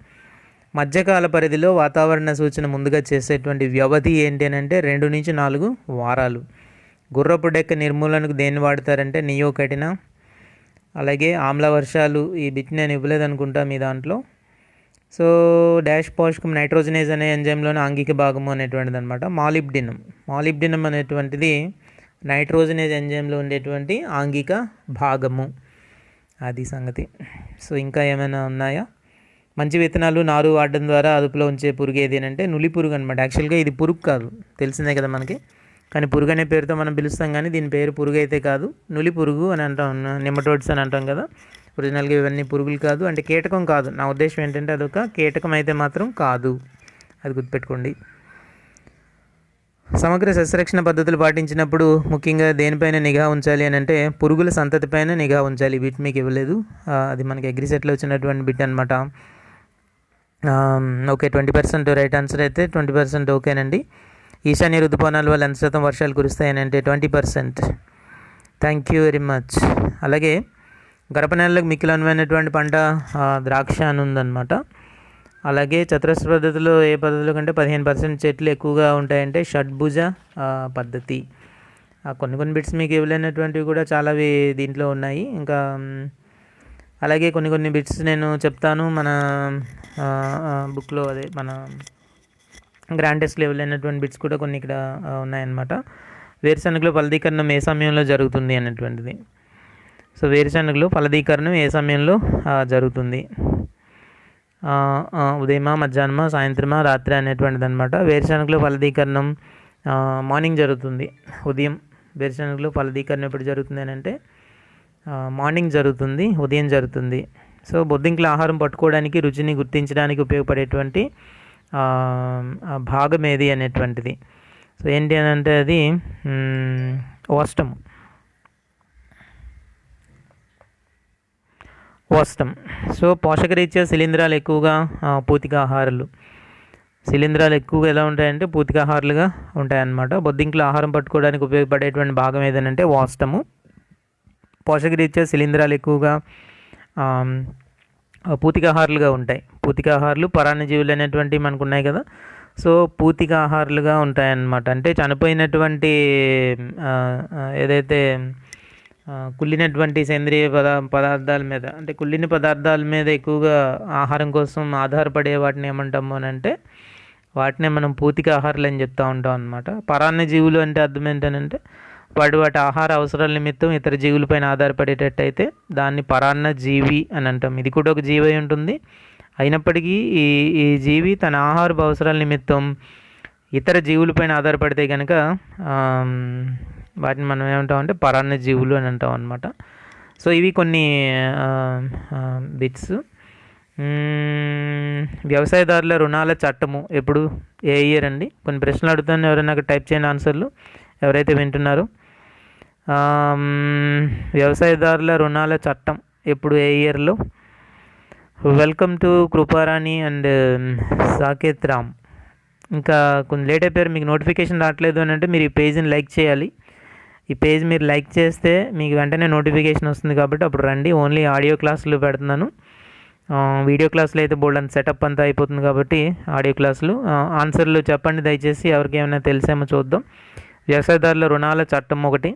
మధ్యకాల పరిధిలో వాతావరణ సూచన ముందుగా చేసేటువంటి వ్యవధి ఏంటి అని అంటే 2 నుంచి 4 వారాలు. గుర్రపు డెక్క నిర్మూలనకు దేన్ని వాడతారంటే నియోకటినా. అలాగే ఆమ్ల వర్షాలు, ఈ బిట్ నేను ఇవ్వలేదు అనుకుంటా మీ దాంట్లో. సో డాష్ పోషకం నైట్రోజనేజ్ అనే ఎంజైమ్లోని ఆంగిక భాగము అనేటువంటిది అనమాట. మాలిబ్డినం అనేటువంటిది నైట్రోజనేజ్ ఎంజైమ్లో ఉండేటువంటి ఆంగిక భాగము. అది సంగతి. సో ఇంకా ఏమైనా ఉన్నాయా? మంచి విత్తనాలు నారు వాడడం ద్వారా అదుపులో ఉంచే పురుగు ఏది అంటే నులి పురుగు అనమాట. యాక్చువల్గా ఇది పురుగు కాదు, తెలిసిందే కదా మనకి, కానీ పురుగు అనే పేరుతో మనం పిలుస్తాం, కానీ దీని పేరు పురుగు అయితే కాదు, నులి పురుగు అని అంటాం, నెమటోడ్స్ అని అంటాం కదా. ఒరిజినల్గా ఇవన్నీ పురుగులు కాదు, అంటే కీటకం కాదు. నా ఉద్దేశం ఏంటంటే అదొక కీటకం అయితే మాత్రం కాదు, అది గుర్తుపెట్టుకోండి. సమగ్ర సస్యరక్షణ పద్ధతులు పాటించినప్పుడు ముఖ్యంగా దేనిపైన నిఘా ఉంచాలి అని అంటే పురుగుల సంతతిపైన నిఘా ఉంచాలి. బిట్ మీకు ఇవ్వలేదు, అది మనకి అగ్రిసెట్లో వచ్చినటువంటి బిట్ అనమాట. ఓకే, 20% రైట్ ఆన్సర్ అయితే 20% ఓకేనండి. ఈశాన్య ఋతుపవనాల వల్ల ఎంత శాతం వర్షాలు కురుస్తాయని అంటే 20%. Thank you very much. అలాగే గరప నేలలకు మిక్కిలి అనువైనటువంటి పంట ద్రాక్ష అని ఉందన్నమాట. అలాగే చతురస్ర పద్ధతిలో ఏ పద్ధతిలో కంటే 15% చెట్లు ఎక్కువగా ఉంటాయంటే షడ్భుజ పద్ధతి. కొన్ని బిట్స్ మీకు ఇవ్వలేనటువంటివి కూడా చాలావి దీంట్లో ఉన్నాయి. ఇంకా అలాగే కొన్ని బిట్స్ నేను చెప్తాను మన బుక్లో, అదే మన గ్రాండ్ టెస్ట్లో ఇవ్వలేనటువంటి బిట్స్ కూడా కొన్ని ఇక్కడ ఉన్నాయన్నమాట. వేరుశనగలో ఫలదీకరణం ఏ సమయంలో జరుగుతుంది అనేటువంటిది. సో వేరుశనగలో ఫలదీకరణం ఏ సమయంలో జరుగుతుంది? ఉదయమా, మధ్యాహ్నమా, సాయంత్రమా, రాత్రి అనేటువంటిది అనమాట. వేరుశనగలో ఫలదీకరణం మార్నింగ్ జరుగుతుంది, ఉదయం. వేరుశనగలో ఫలదీకరణం ఎప్పుడు జరుగుతుంది అని అంటే మార్నింగ్ జరుగుతుంది, ఉదయం జరుగుతుంది. సో బొద్దింకల ఆహారం పట్టుకోవడానికి, రుచిని గుర్తించడానికి ఉపయోగపడేటువంటి భాగం ఏది అనేటువంటిది. సో ఏంటి అని అంటే అది ఓస్టమ్. సో పోషకరీత్యా శిలీంధ్రాలు ఎక్కువగా పూతికాహారాలు. శిలీంధ్రాలు ఎక్కువగా ఎలా ఉంటాయంటే పూతికాహారాలుగా ఉంటాయన్నమాట. బొద్దింకల ఆహారం పట్టుకోవడానికి ఉపయోగపడేటువంటి భాగం ఏదనంటే ఓస్టము. పోషకరీత్యా శిలీంధ్రాలు ఎక్కువగా పూతికాహారాలుగా ఉంటాయి. పూతికాహారాలు పరాన్నజీవులు అనేటువంటివి మనకు ఉన్నాయి కదా. సో పూతికాహారాలుగా ఉంటాయన్నమాట. అంటే చనిపోయినటువంటి ఏదైతే కుళ్ళినటువంటి సేంద్రియ పదార్థాల మీద, అంటే కుళ్ళిన పదార్థాల మీద ఎక్కువగా ఆహారం కోసం ఆధారపడే వాటిని ఏమంటాము అని అంటే వాటినే మనం పూతికాహారాలు అని చెప్తూ ఉంటాం అన్నమాట. పరాన్నజీవులు అంటే అర్థం ఏంటంటే వాటి ఆహార అవసరాల నిమిత్తం ఇతర జీవులపైన ఆధారపడేటట్టయితే దాన్ని పరాన్న జీవి అని అంటాం. ఇది కూడా ఒక జీవి అయి ఉంటుంది. అయినప్పటికీ ఈ జీవి తన ఆహారపు అవసరాల నిమిత్తం ఇతర జీవులపైన ఆధారపడితే కనుక వాటిని మనం ఏమంటామంటే పరాన్న జీవులు అని అంటాం అనమాట. సో ఇవి కొన్ని బిట్స్. వ్యవసాయదారుల రుణాల చట్టము ఎప్పుడు, ఏ ఇయర్ అండి? కొన్ని ప్రశ్నలు అడుగుతాను, ఎవరైనా నాకు టైప్ చేయండి ఆన్సర్లు ఎవరైతే వింటున్నారో. వ్యవసాయదారుల రుణాల చట్టం ఎప్పుడు, ఏ ఇయర్లో? Welcome to Kruparani and Saketh Ram. ఇంకా కొంచెం లేట్ అయిపోయారు, మీకు నోటిఫికేషన్ రావట్లేదు అని అంటే మీరు ఈ పేజ్ని లైక్ చేయాలి. ఈ పేజ్ మీరు లైక్ చేస్తే మీకు వెంటనే నోటిఫికేషన్ వస్తుంది, కాబట్టి అప్పుడు రండి. ఓన్లీ ఆడియో క్లాసులు పెడుతున్నాను, వీడియో క్లాసులు అయితే బోల్డ్ అంత సెటప్ అంతా అయిపోతుంది కాబట్టి ఆడియో క్లాసులు. ఆన్సర్లు చెప్పండి దయచేసి, ఎవరికి ఏమైనా తెలిసేమో చూద్దాం. వ్యవసాయదారుల రుణాల చట్టం ఒకటి.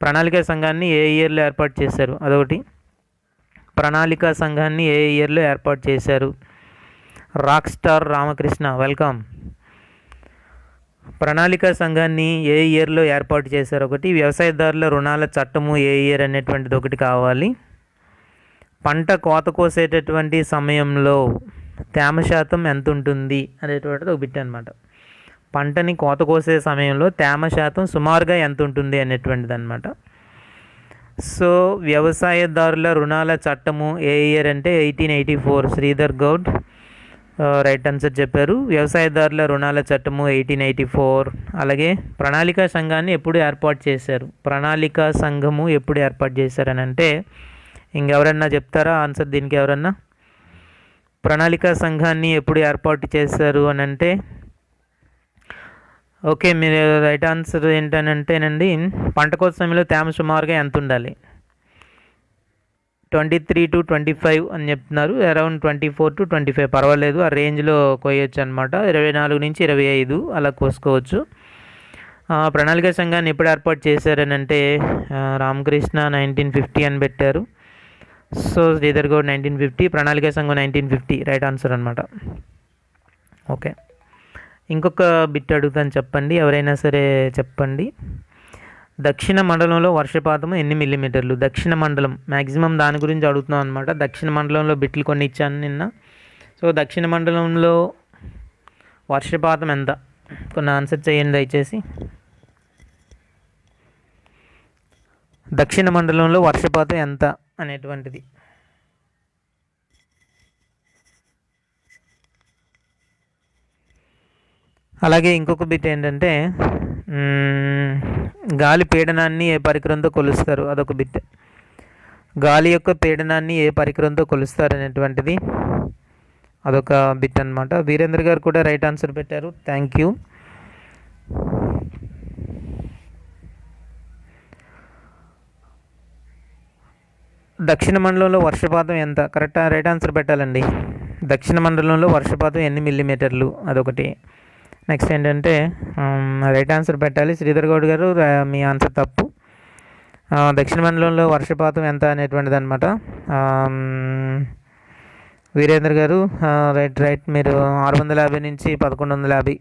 ప్రణాళికా సంఘాన్ని ఏ ఇయర్లో ఏర్పాటు చేశారు? అదొకటి. ప్రణాళికా సంఘాన్ని ఏ ఇయర్లో ఏర్పాటు చేశారు? Rock star Ramakrishna welcome. ప్రణాళికా సంఘాన్ని ఏ ఇయర్లో ఏర్పాటు చేశారు ఒకటి. వ్యవసాయదారుల రుణాల చట్టము ఏ ఇయర్ అనేటువంటిది ఒకటి కావాలి. పంట కోత కోసేటటువంటి సమయంలో తేమ శాతం ఎంత ఉంటుంది అనేటువంటిది ఒక బిట్ అనమాట. పంటని కోత కోసే సమయంలో తేమ శాతం సుమారుగా ఎంత ఉంటుంది అనేటువంటిది అనమాట. సో వ్యవసాయదారుల రుణాల చట్టము ఏ ఇయర్ అంటే 1884. శ్రీధర్ గౌడ్ రైట్ ఆన్సర్ చెప్పారు. వ్యవసాయదారుల రుణాల చట్టము 1884. అలాగే ప్రణాళికా సంఘాన్ని ఎప్పుడు ఏర్పాటు చేశారు? ప్రణాళికా సంఘము ఎప్పుడు ఏర్పాటు చేశారని అంటే ఇంకెవరన్నా చెప్తారా ఆన్సర్ దీనికి? ఎవరన్నా ప్రణాళికా సంఘాన్ని ఎప్పుడు ఏర్పాటు చేశారు అని అంటే ఓకే, మీరు రైట్ ఆన్సర్ ఏంటనంటేనండి, పంట కోత సమయంలో తేమ సుమారుగా ఎంత ఉండాలి? 23 to 25 అని చెప్తున్నారు. అరౌండ్ 24 to 25 పర్వాలేదు, ఆ రేంజ్లో కోయొచ్చు అనమాట. 24 నుంచి 25 అలా కోసుకోవచ్చు. ప్రణాళికా సంఘాన్ని ఎప్పుడు ఏర్పాటు చేశారని అంటే రామకృష్ణ 1950 అని పెట్టారు. సో శ్రీధర్ గౌడ్ 1950, ప్రణాళికా సంఘం 1950 రైట్ ఆన్సర్ అనమాట. ఓకే, ఇంకొక బిట్ అడుగుతాను, చెప్పండి, ఎవరైనా సరే చెప్పండి. దక్షిణ మండలంలో వర్షపాతం ఎన్ని మిల్లీమీటర్లు? దక్షిణ మండలం మ్యాక్సిమం దాని గురించి అడుగుతున్నాం అనమాట. దక్షిణ మండలంలో బిట్లు కొన్ని ఇచ్చాను నిన్న. సో దక్షిణ మండలంలో వర్షపాతం ఎంత? కొన్ని ఆన్సర్ చేయండి దయచేసి. దక్షిణ మండలంలో వర్షపాతం ఎంత అనేటువంటిది. అలాగే ఇంకొక బిట్ ఏంటంటే గాలి పీడనాన్ని ఏ పరికరంతో కొలుస్తారు? అదొక బిట్. గాలి యొక్క పీడనాన్ని ఏ పరికరంతో కొలుస్తారు అనేటువంటిది అదొక బిట్ అనమాట. వీరేంద్ర గారు కూడా రైట్ ఆన్సర్ పెట్టారు, థ్యాంక్ యూ. దక్షిణ మండలంలో వర్షపాతం ఎంత? కరెక్టా రైట్ ఆన్సర్ పెట్టాలండి. దక్షిణ మండలంలో వర్షపాతం ఎన్ని మిల్లీమీటర్లు? అదొకటి. నెక్స్ట్ ఏంటంటే రైట్ ఆన్సర్ పెట్టాలి. శ్రీధర్ గౌడ్ గారు మీ ఆన్సర్ తప్పు. దక్షిణ మండలంలో వర్షపాతం ఎంత అనేటువంటిది అనమాట. వీరేంద్ర గారు రైట్ మీరు 650 నుంచి 1150,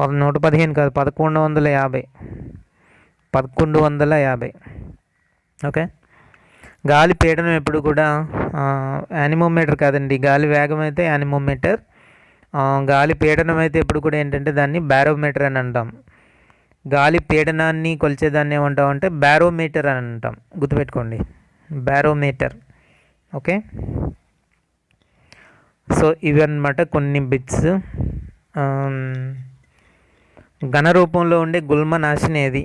115 కాదు 1150, 1150. ఓకే, గాలి పీడనం ఎప్పుడు కూడా యానిమోమీటర్ కాదండి, గాలి వేగం అయితే యానిమోమీటర్, గాలి పీడనం అయితే ఎప్పుడు కూడా ఏంటంటే దాన్ని బ్యారోమీటర్ అని అంటాం. గాలి పీడనాన్ని కొలిచేదాన్ని ఏమంటాం అంటే బ్యారోమీటర్ అని అంటాం, గుర్తుపెట్టుకోండి, బ్యారోమీటర్. ఓకే, సో ఇవన్నమాట కొన్ని బిట్స్. ఘన రూపంలో ఉండే గుల్మనాశిని ఏది?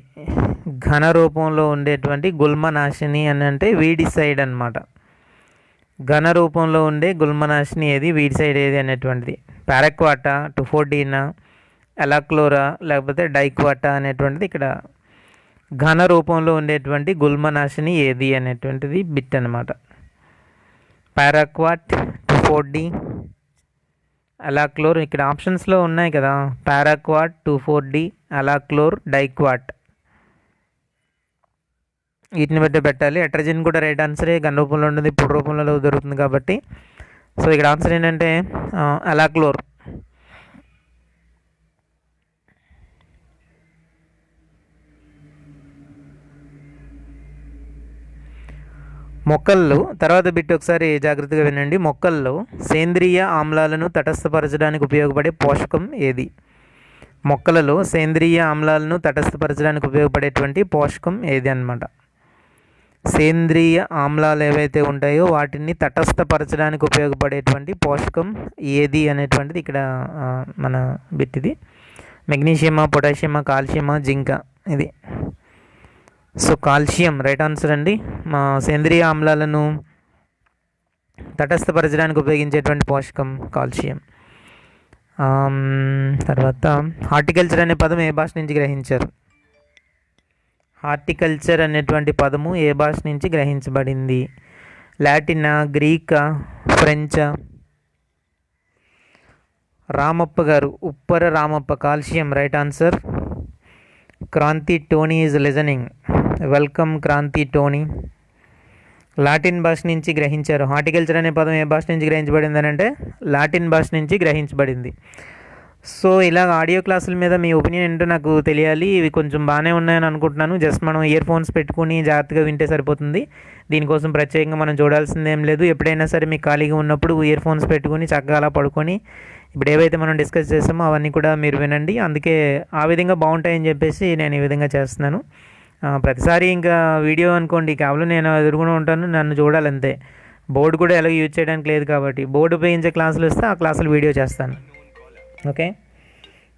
ఘన రూపంలో ఉండేటువంటి గుల్మనాశిని అని అంటే వీడిసైడ్ అనమాట. ఘన రూపంలో ఉండే గుల్మనాశిని ఏది, వీడిసైడ్ ఏది అనేటువంటిది పారాక్వాటా, టుఫోడీనా, ఎలాక్లోరా లేకపోతే డైక్వాటా అనేటువంటిది ఇక్కడ ఘన రూపంలో ఉండేటువంటి గుల్మనాశిని ఏది అనేటువంటిది బిట్ అనమాట. Paraquat, two four D, alachlor. ఇక్కడ ఆప్షన్స్లో ఉన్నాయి కదా, పారాక్వాట్, టుఫోడీ, అలాక్లోర్, డైక్వాట్. వీటిని బట్టి పెట్టాలి. ఎట్రజిన్ కూడా రైట్ ఆన్సరే, ఘన రూపంలో ఉంటుంది, పొడి రూపంలో దొరుకుతుంది కాబట్టి. సో ఇక్కడ ఆన్సర్ ఏంటంటే అలాక్లోర్. మొక్కల్లో తర్వాత బిట్ ఒకసారి జాగ్రత్తగా వినండి. మొక్కల్లో సేంద్రియ ఆమ్లాలను తటస్థపరచడానికి ఉపయోగపడే పోషకం ఏది? మొక్కలలో సేంద్రియ ఆమ్లాలను తటస్థపరచడానికి ఉపయోగపడేటువంటి పోషకం ఏది అన్నమాట. సేంద్రియ ఆమ్లాలు ఏవైతే ఉంటాయో వాటిని తటస్థపరచడానికి ఉపయోగపడేటువంటి పోషకం ఏది అనేటువంటిది ఇక్కడ మన బిట్. ఇది మెగ్నీషియమా, పొటాషియమా, కాల్షియమా, జింక. ఇది సో కాల్షియం రైట్ ఆన్సర్ అండి. మా సేంద్రియ ఆమ్లాలను తటస్థపరచడానికి ఉపయోగించేటువంటి పోషకం కాల్షియం. తర్వాత హార్టికల్చర్ అనే పదం ఏ భాష నుంచి గ్రహించారు? హార్టికల్చర్ అనేటువంటి పదము ఏ భాష నుంచి గ్రహించబడింది? లాటినా, గ్రీకా, ఫ్రెంచా? Ramappa garu, Uppara Ramappa, calcium right answer. Kranthi Tony is listening, welcome Kranthi Tony. Latin భాష నుంచి గ్రహించారు. హార్టికల్చర్ అనే పదం ఏ భాష నుంచి గ్రహించబడింది అని అంటే లాటిన్ భాష నుంచి గ్రహించబడింది. సో ఇలా ఆడియో క్లాసుల మీద మీ ఒపీనియన్ ఏంటో నాకు తెలియాలి. ఇవి కొంచెం బాగానే ఉన్నాయని అనుకుంటున్నాను. జస్ట్ మనం ఇయర్ ఫోన్స్ పెట్టుకుని జాగ్రత్తగా వింటే సరిపోతుంది. దీనికోసం ప్రత్యేకంగా మనం చూడాల్సింది ఏం లేదు. ఎప్పుడైనా సరే మీకు ఖాళీగా ఉన్నప్పుడు ఇయర్ ఫోన్స్ పెట్టుకుని చక్కగా అలా పడుకొని ఇప్పుడు ఏవైతే మనం డిస్కస్ చేసామో అవన్నీ కూడా మీరు వినండి. అందుకే ఆ విధంగా బాగుంటాయని చెప్పేసి నేను ఈ విధంగా చేస్తున్నాను. ప్రతిసారి ఇంకా వీడియో అనుకోండి, కేవలం నేను ఎదురుకుండా ఉంటాను, నన్ను చూడాలంతే. బోర్డు కూడా ఎలాగో యూజ్ చేయడానికి లేదు కాబట్టి బోర్డు ఉపయోగించే క్లాసులు వస్తే ఆ క్లాసులు వీడియో చేస్తాను. ఓకే,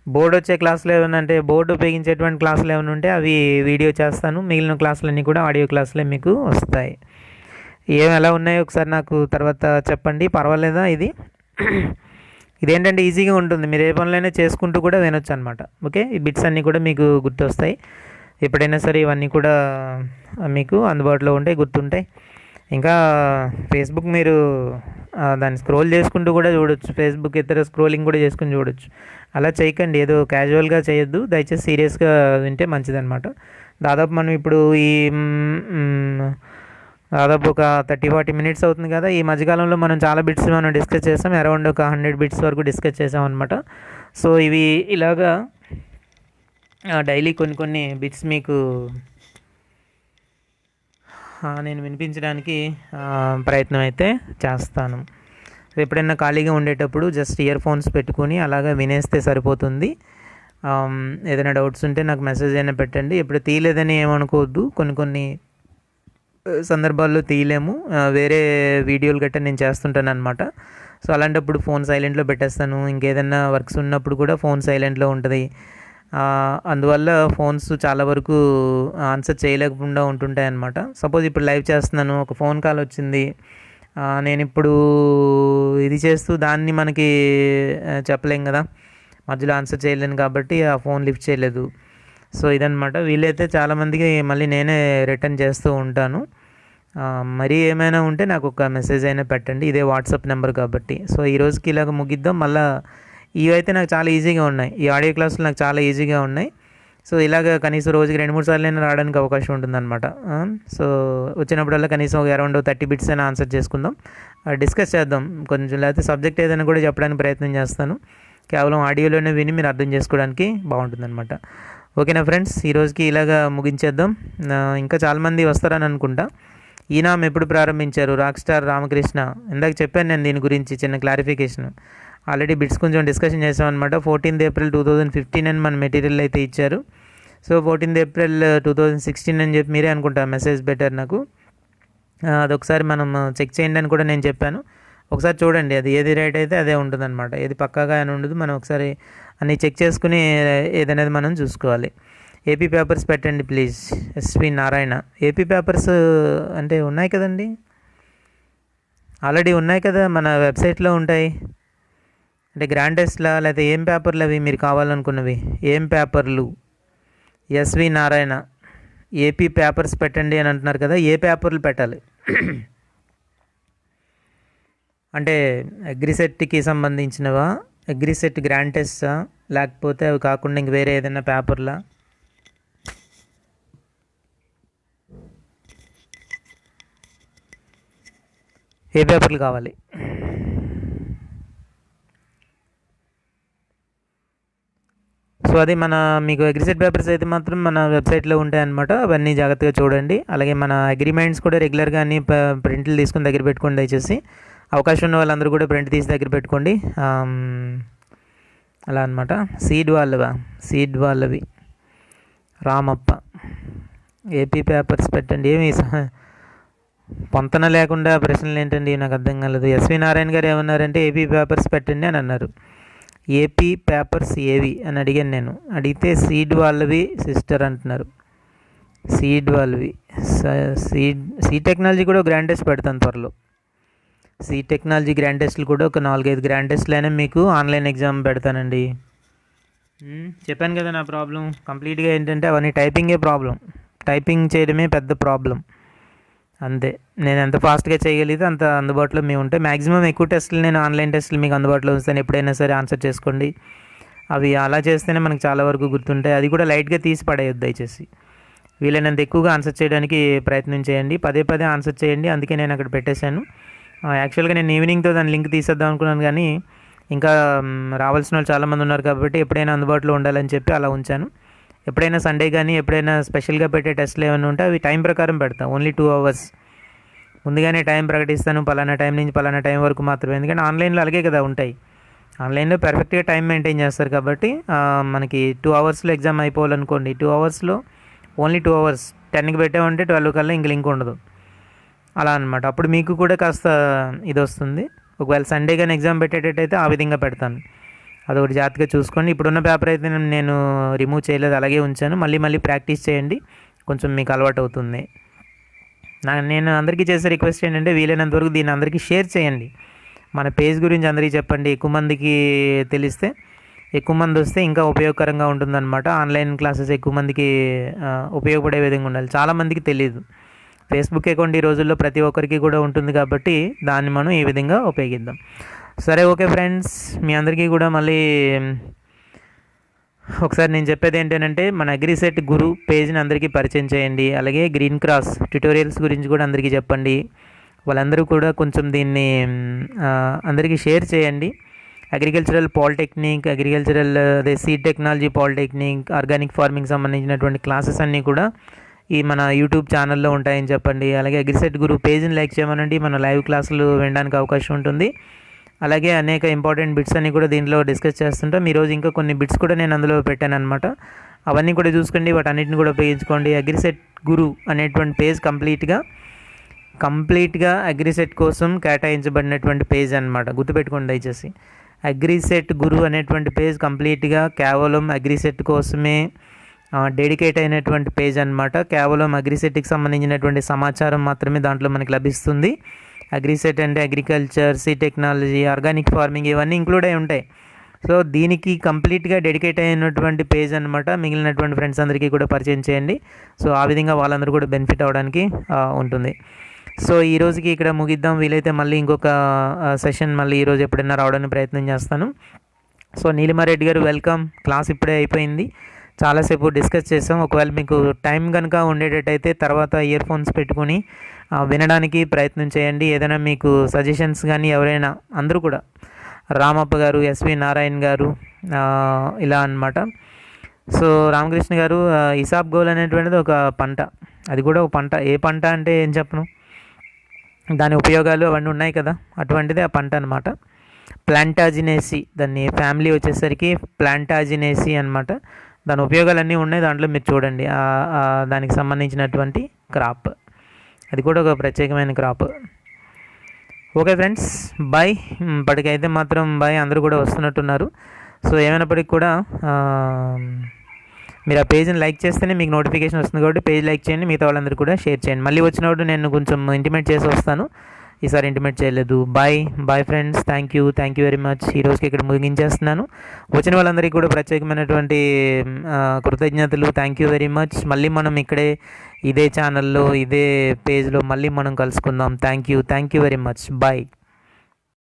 బోర్డు వచ్చే క్లాసులు ఏమైనా అంటే బోర్డు ఉపయోగించేటువంటి క్లాసులు ఏమైనా ఉంటే అవి వీడియో చేస్తాను. మిగిలిన క్లాసులన్నీ కూడా ఆడియో క్లాసులే మీకు వస్తాయి. ఏమి ఎలా ఉన్నాయో ఒకసారి నాకు తర్వాత చెప్పండి. పర్వాలేదా ఇది? ఇదేంటంటే ఈజీగా ఉంటుంది, మీరు ఏ పనులైనా చేసుకుంటూ కూడా వినొచ్చు అనమాట. ఓకే, ఈ బిట్స్ అన్నీ కూడా మీకు గుర్తొస్తాయి. ఎప్పుడైనా సరే ఇవన్నీ కూడా మీకు అందుబాటులో ఉంటాయి, గుర్తుంటాయి. ఇంకా ఫేస్బుక్ మీరు దాన్ని స్క్రోల్ చేసుకుంటూ కూడా చూడొచ్చు. ఫేస్బుక్ ఇతర స్క్రోలింగ్ కూడా చేసుకుని చూడొచ్చు. అలా చేయకండి, ఏదో క్యాజువల్గా చేయొద్దు, దయచేసి సీరియస్గా వింటే మంచిదన్నమాట. దాదాపు మనం ఇప్పుడు దాదాపు ఒక 30-40 మినిట్స్ అవుతుంది కదా. ఈ మధ్యకాలంలో మనం చాలా బిట్స్ మనం డిస్కస్ చేసాం, అరౌండ్ ఒక 100 బిట్స్ వరకు డిస్కస్ చేసాం అనమాట. సో ఇవి ఇలాగా డైలీ కొన్ని బిట్స్ మీకు నేను వినిపించడానికి ప్రయత్నం అయితే చేస్తాను. ఎప్పుడైనా ఖాళీగా ఉండేటప్పుడు జస్ట్ ఇయర్ ఫోన్స్ పెట్టుకొని అలాగా వినేస్తే సరిపోతుంది. ఏదైనా డౌట్స్ ఉంటే నాకు మెసేజ్ అయినా పెట్టండి. ఎప్పుడు తీయలేదని ఏమనుకోవద్దు, కొన్ని సందర్భాల్లో తీయలేము, వేరే వీడియోలు గట్టా నేను చేస్తుంటాను అనమాట. సో అలాంటప్పుడు ఫోన్ సైలెంట్లో పెట్టేస్తాను. ఇంకేదైనా వర్క్స్ ఉన్నప్పుడు కూడా ఫోన్ సైలెంట్లో ఉంటుంది. అందువల్ల ఫోన్స్ చాలా వరకు ఆన్సర్ చేయలేకుండా ఉంటుంటాయి అన్నమాట. సపోజ్ ఇప్పుడు లైవ్ చేస్తున్నాను, ఒక ఫోన్ కాల్ వచ్చింది, నేను ఇప్పుడు ఇది చేస్తూ దాన్ని మనకి చెప్పలేం కదా, మధ్యలో ఆన్సర్ చేయలేను కాబట్టి ఆ ఫోన్ లిఫ్ట్ చేయలేదు. సో ఇదనమాట. వీలైతే చాలామందికి మళ్ళీ నేనే రిటర్న్ చేస్తూ ఉంటాను. మరీ ఏమైనా ఉంటే నాకు ఒక మెసేజ్ అయినా పెట్టండి, ఇదే వాట్సాప్ నెంబర్ కాబట్టి. సో ఈరోజుకి ఇలాగ ముగిద్దాం. మళ్ళీ ఇవైతే నాకు చాలా ఈజీగా ఉన్నాయి, ఈ ఆడియో క్లాసులు నాకు చాలా ఈజీగా ఉన్నాయి. సో ఇలాగ కనీసం రోజుకి 2-3 సార్లు అయినా రావడానికి అవకాశం ఉంటుందన్నమాట. సో వచ్చినప్పుడల్లా కనీసం ఒక అరౌండ్ 30 బిట్స్ అయినా ఆన్సర్ చేసుకుందాం, డిస్కస్ చేద్దాం కొంచెం. లేకపోతే సబ్జెక్ట్ ఏదైనా కూడా చెప్పడానికి ప్రయత్నం చేస్తాను. కేవలం ఆడియోలోనే విని మీరు అర్థం చేసుకోవడానికి బాగుంటుందన్నమాట. ఓకేనా ఫ్రెండ్స్, ఈరోజుకి ఇలాగా ముగించేద్దాం. ఇంకా చాలామంది వస్తారని అనుకుంటా. ఈనామ్ ఎప్పుడు ప్రారంభించారు? Rock star Ramakrishna. ఇందాక చెప్పాను నేను దీని గురించి చిన్న క్లారిఫికేషన్. ఆల్రెడీ బిట్స్ కొంచెం డిస్కషన్ చేసామన్నమాట. 14th April 2015 అని మన మెటీరియల్ అయితే ఇచ్చారు. సో 14th April 2016 అని చెప్పి మీరే అనుకుంటా మెసేజ్ పెట్టారు నాకు. అదొకసారి మనం చెక్ చేయండి అని కూడా నేను చెప్పాను. ఒకసారి చూడండి, అది ఏది రైట్ అయితే అదే ఉంటుందన్నమాట, ఏది పక్కాగా అని ఉండదు. మనం ఒకసారి అన్నీ చెక్ చేసుకుని ఏదనేది మనం చూసుకోవాలి. ఏపీ పేపర్స్ పెట్టండి please. SV Narayana. AP papers అంటే ఉన్నాయి కదండి, ఆల్రెడీ ఉన్నాయి కదా, మన వెబ్సైట్లో ఉంటాయి. అంటే గ్రాండ్ టెస్ట్లా లేకపోతే ఏం పేపర్లు అవి మీరు కావాలనుకున్నవి? ఏం పేపర్లు? ఎస్వి నారాయణ ఏపీ పేపర్స్ పెట్టండి అని అంటున్నారు కదా, ఏ పేపర్లు పెట్టాలి? అంటే అగ్రిసెట్కి సంబంధించినవా, అగ్రిసెట్ గ్రాండ్ టెస్టా, లేకపోతే అవి కాకుండా ఇంక వేరే ఏదైనా పేపర్లా? ఏ పేపర్లు కావాలి? సో అది మన మీకు అగ్రిసెట్ పేపర్స్ అయితే మాత్రం మన వెబ్సైట్లో ఉంటాయి అన్నమాట. అవన్నీ జాగ్రత్తగా చూడండి. అలాగే మన అగ్రిమెంట్స్ కూడా రెగ్యులర్గా అన్ని ప్రింట్లు తీసుకుని దగ్గర పెట్టుకోండి దయచేసి. అవకాశం ఉన్న వాళ్ళందరూ కూడా ప్రింట్ తీసి దగ్గర పెట్టుకోండి. అలా అనమాట. సీడ్ వాళ్ళవి రామప్ప. ఏపీ పేపర్స్ పెట్టండి. ఏమి పొంతన లేకుండా ప్రశ్నలు ఏంటండి, నాకు అర్థం కాలేదు. ఎస్వి నారాయణ గారు ఏమన్నారంటే ఏపీ పేపర్స్ పెట్టండి అని అన్నారు. ఏపీ పేపర్స్ ఏవి అని అడిగాను నేను. అడిగితే సీడ్ వాళ్ళవి సిస్టర్ అంటున్నారు. సీడ్ వాళ్ళవి సీ టెక్నాలజీ కూడా గ్రాండ్ టెస్ట్ పెడతాను త్వరలో. సీ టెక్నాలజీ గ్రాండ్ టెస్ట్లు కూడా ఒక 4-5 గ్రాండ్ టెస్ట్లు అయినా మీకు ఆన్లైన్ ఎగ్జామ్ పెడతానండి. చెప్పాను కదా నా ప్రాబ్లం కంప్లీట్గా ఏంటంటే అవన్నీ టైపింగే ప్రాబ్లం. టైపింగ్ చేయడమే పెద్ద ప్రాబ్లం. అంతే, నేను ఎంత ఫాస్ట్గా చేయగలిగితే అంత అందుబాటులో మేము ఉంటాయి. మ్యాక్సిమం ఎక్కువ టెస్టులు నేను ఆన్లైన్ టెస్టులు మీకు అందుబాటులో ఉంచుతాను. ఎప్పుడైనా సరే ఆన్సర్ చేసుకోండి. అవి అలా చేస్తేనే మనకు చాలా వరకు గుర్తుంటాయి. అది కూడా లైట్గా తీసి పడేయొద్దు దయచేసి. వీలైనంత ఎక్కువగా ఆన్సర్ చేయడానికి ప్రయత్నం చేయండి. పదే ఆన్సర్ చేయండి. అందుకే నేను అక్కడ పెట్టేశాను. యాక్చువల్గా నేను ఈవినింగ్తో దాని లింక్ తీసేద్దాం అనుకున్నాను, కానీ ఇంకా రావాల్సిన వాళ్ళు చాలామంది ఉన్నారు కాబట్టి ఎప్పుడైనా అందుబాటులో ఉండాలని చెప్పి అలా ఉంచాను. ఎప్పుడైనా సండే కానీ ఎప్పుడైనా స్పెషల్గా పెట్టే టెస్ట్లు ఏమైనా ఉంటే అవి టైం ప్రకారం పెడతాం. ఓన్లీ 2 hours ముందుగానే టైం ప్రకటిస్తాను, పలానా టైం నుంచి పలానా టైం వరకు మాత్రమే. ఎందుకంటే ఆన్లైన్లో అలాగే కదా ఉంటాయి. ఆన్లైన్లో పర్ఫెక్ట్గా టైం మెయింటైన్ చేస్తారు కాబట్టి మనకి 2 hours ఎగ్జామ్ అయిపోవాలనుకోండి, 2 hours ఓన్లీ 2 అవర్స్. 10కి పెట్టామంటే 12 కల్లా ఇంక లింక్ ఉండదు. అలా అనమాట. అప్పుడు మీకు కూడా కాస్త ఇది వస్తుంది. ఒకవేళ సండే కానీ ఎగ్జామ్ పెట్టేటట్టయితే ఆ విధంగా పెడతాను. అదొకటి జాగ్రత్తగా చూసుకోండి. ఇప్పుడున్న పేపర్ అయితే నేను రిమూవ్ చేయలేదు, అలాగే ఉంచాను. మళ్ళీ మళ్ళీ ప్రాక్టీస్ చేయండి, కొంచెం మీకు అలవాటు అవుతుంది. నేను అందరికీ చేసే రిక్వెస్ట్ ఏంటంటే వీలైనంత వరకు దీన్ని అందరికీ షేర్ చేయండి. మన పేజ్ గురించి అందరికీ చెప్పండి. ఎక్కువ మందికి తెలిస్తే, ఎక్కువ మంది వస్తే ఇంకా ఉపయోగకరంగా ఉంటుందన్నమాట. ఆన్లైన్ క్లాసెస్ ఎక్కువ మందికి ఉపయోగపడే విధంగా ఉండాలి. చాలామందికి తెలియదు. ఫేస్బుక్ అకౌంట్ ఈ రోజుల్లో ప్రతి ఒక్కరికి కూడా ఉంటుంది కాబట్టి దాన్ని మనం ఈ విధంగా ఉపయోగిద్దాం. సరే, ఓకే ఫ్రెండ్స్, మీ అందరికీ కూడా మళ్ళీ ఒకసారి నేను చెప్పేది ఏంటంటే మన అగ్రిసెట్ గురు పేజ్ని అందరికీ పరిచయం చేయండి. అలాగే గ్రీన్ క్రాస్ ట్యుటోరియల్స్ గురించి కూడా అందరికీ చెప్పండి. వాళ్ళందరూ కూడా కొంచెం దీన్ని అందరికీ షేర్ చేయండి. అగ్రికల్చరల్ పాలిటెక్నిక్, అదే seed technology polytechnic, organic farming సంబంధించినటువంటి క్లాసెస్ అన్నీ కూడా ఈ మన యూట్యూబ్ ఛానల్లో ఉంటాయని చెప్పండి. అలాగే అగ్రిసెట్ గురు పేజ్ని లైక్ చేయమనండి, మన లైవ్ క్లాసులు వినడానికి అవకాశం ఉంటుంది. అలాగే అనేక ఇంపార్టెంట్ బిట్స్ అన్నీ కూడా దీంట్లో డిస్కస్ చేస్తుంటాం. ఈరోజు ఇంకా కొన్ని బిట్స్ కూడా నేను అందులో పెట్టాను అనమాట. అవన్నీ కూడా చూసుకోండి, వాటన్నిటిని కూడా ఉపయోగించుకోండి. అగ్రిసెట్ గురు అనేటువంటి పేజ్ కంప్లీట్గా అగ్రిసెట్ కోసం కేటాయించబడినటువంటి పేజ్ అనమాట. గుర్తుపెట్టుకోండి దయచేసి. అగ్రిసెట్ గురు అనేటువంటి పేజ్ కంప్లీట్గా కేవలం అగ్రిసెట్ కోసమే డెడికేట్ అయినటువంటి పేజ్ అనమాట. కేవలం అగ్రిసెట్కి సంబంధించినటువంటి సమాచారం మాత్రమే దాంట్లో మనకి లభిస్తుంది. అగ్రిసెట్ అంటే agriculture, see technology, organic farming ఇవన్నీ ఇంక్లూడ్ అయి ఉంటాయి. సో దీనికి కంప్లీట్గా డెడికేట్ అయినటువంటి పేజ్ అనమాట. మిగిలినటువంటి ఫ్రెండ్స్ అందరికీ కూడా పరిచయం చేయండి. సో ఆ విధంగా వాళ్ళందరూ కూడా బెనిఫిట్ అవ్వడానికి ఉంటుంది. సో ఈ రోజుకి ఇక్కడ ముగిద్దాం. వీలైతే మళ్ళీ ఇంకొక సెషన్ మళ్ళీ ఈరోజు ఎప్పుడైనా రావడానికి ప్రయత్నం చేస్తాను. సో నీలిమారెడ్డి గారు వెల్కమ్. క్లాస్ ఇప్పుడే అయిపోయింది, చాలాసేపు డిస్కస్ చేసాం. ఒకవేళ మీకు టైం కనుక ఉండేటట్టయితే తర్వాత ఇయర్ ఫోన్స్ పెట్టుకుని వినడానికి ప్రయత్నం చేయండి. ఏదైనా మీకు సజెషన్స్ కానీ ఎవరైనా, అందరూ కూడా రామప్ప గారు, ఎస్వి నారాయణ గారు, ఇలా అన్నమాట. సో రామకృష్ణ గారు, ఇసాబ్గోల్ అనేటువంటిది ఒక పంట, అది కూడా ఒక పంట. ఏ పంట అంటే ఏం చెప్పను, దాని ఉపయోగాలు అవన్నీ ఉన్నాయి కదా, అటువంటిది ఆ పంట అనమాట. ప్లాంటాజినేసి, దాన్ని ఫ్యామిలీ వచ్చేసరికి ప్లాంటాజినేసి అనమాట. దాని ఉపయోగాలన్నీ ఉన్నాయి దాంట్లో, మీరు చూడండి. దానికి సంబంధించినటువంటి క్రాప్, అది కూడా ఒక ప్రత్యేకమైన క్రాప్. Okay friends, bye. ఇప్పటికైతే మాత్రం బాయ్. అందరూ కూడా వస్తున్నట్టున్నారు. సో ఏమైనప్పటికీ కూడా మీరు ఆ పేజ్ని లైక్ చేస్తేనే మీకు నోటిఫికేషన్ వస్తుంది కాబట్టి పేజ్ లైక్ చేయండి. మిగతా వాళ్ళందరూ కూడా షేర్ చేయండి. మళ్ళీ వచ్చినప్పుడు నేను కొంచెం ఇంటిమేట్ చేసి వస్తాను. ఈసారి ఇంటిమేట్ చేయలేదు. Bye friends. Thank you very much. ఈ రోజుకి ఇక్కడ ముగించేస్తున్నాను. వచ్చిన వాళ్ళందరికీ కూడా ప్రత్యేకమైనటువంటి కృతజ్ఞతలు. Thank you very much. మళ్ళీ మనం ఇక్కడే ఇదే ఛానల్లో, ఇదే పేజ్లో మళ్ళీ మనం కలుసుకుందాం. Thank you very much. Bye.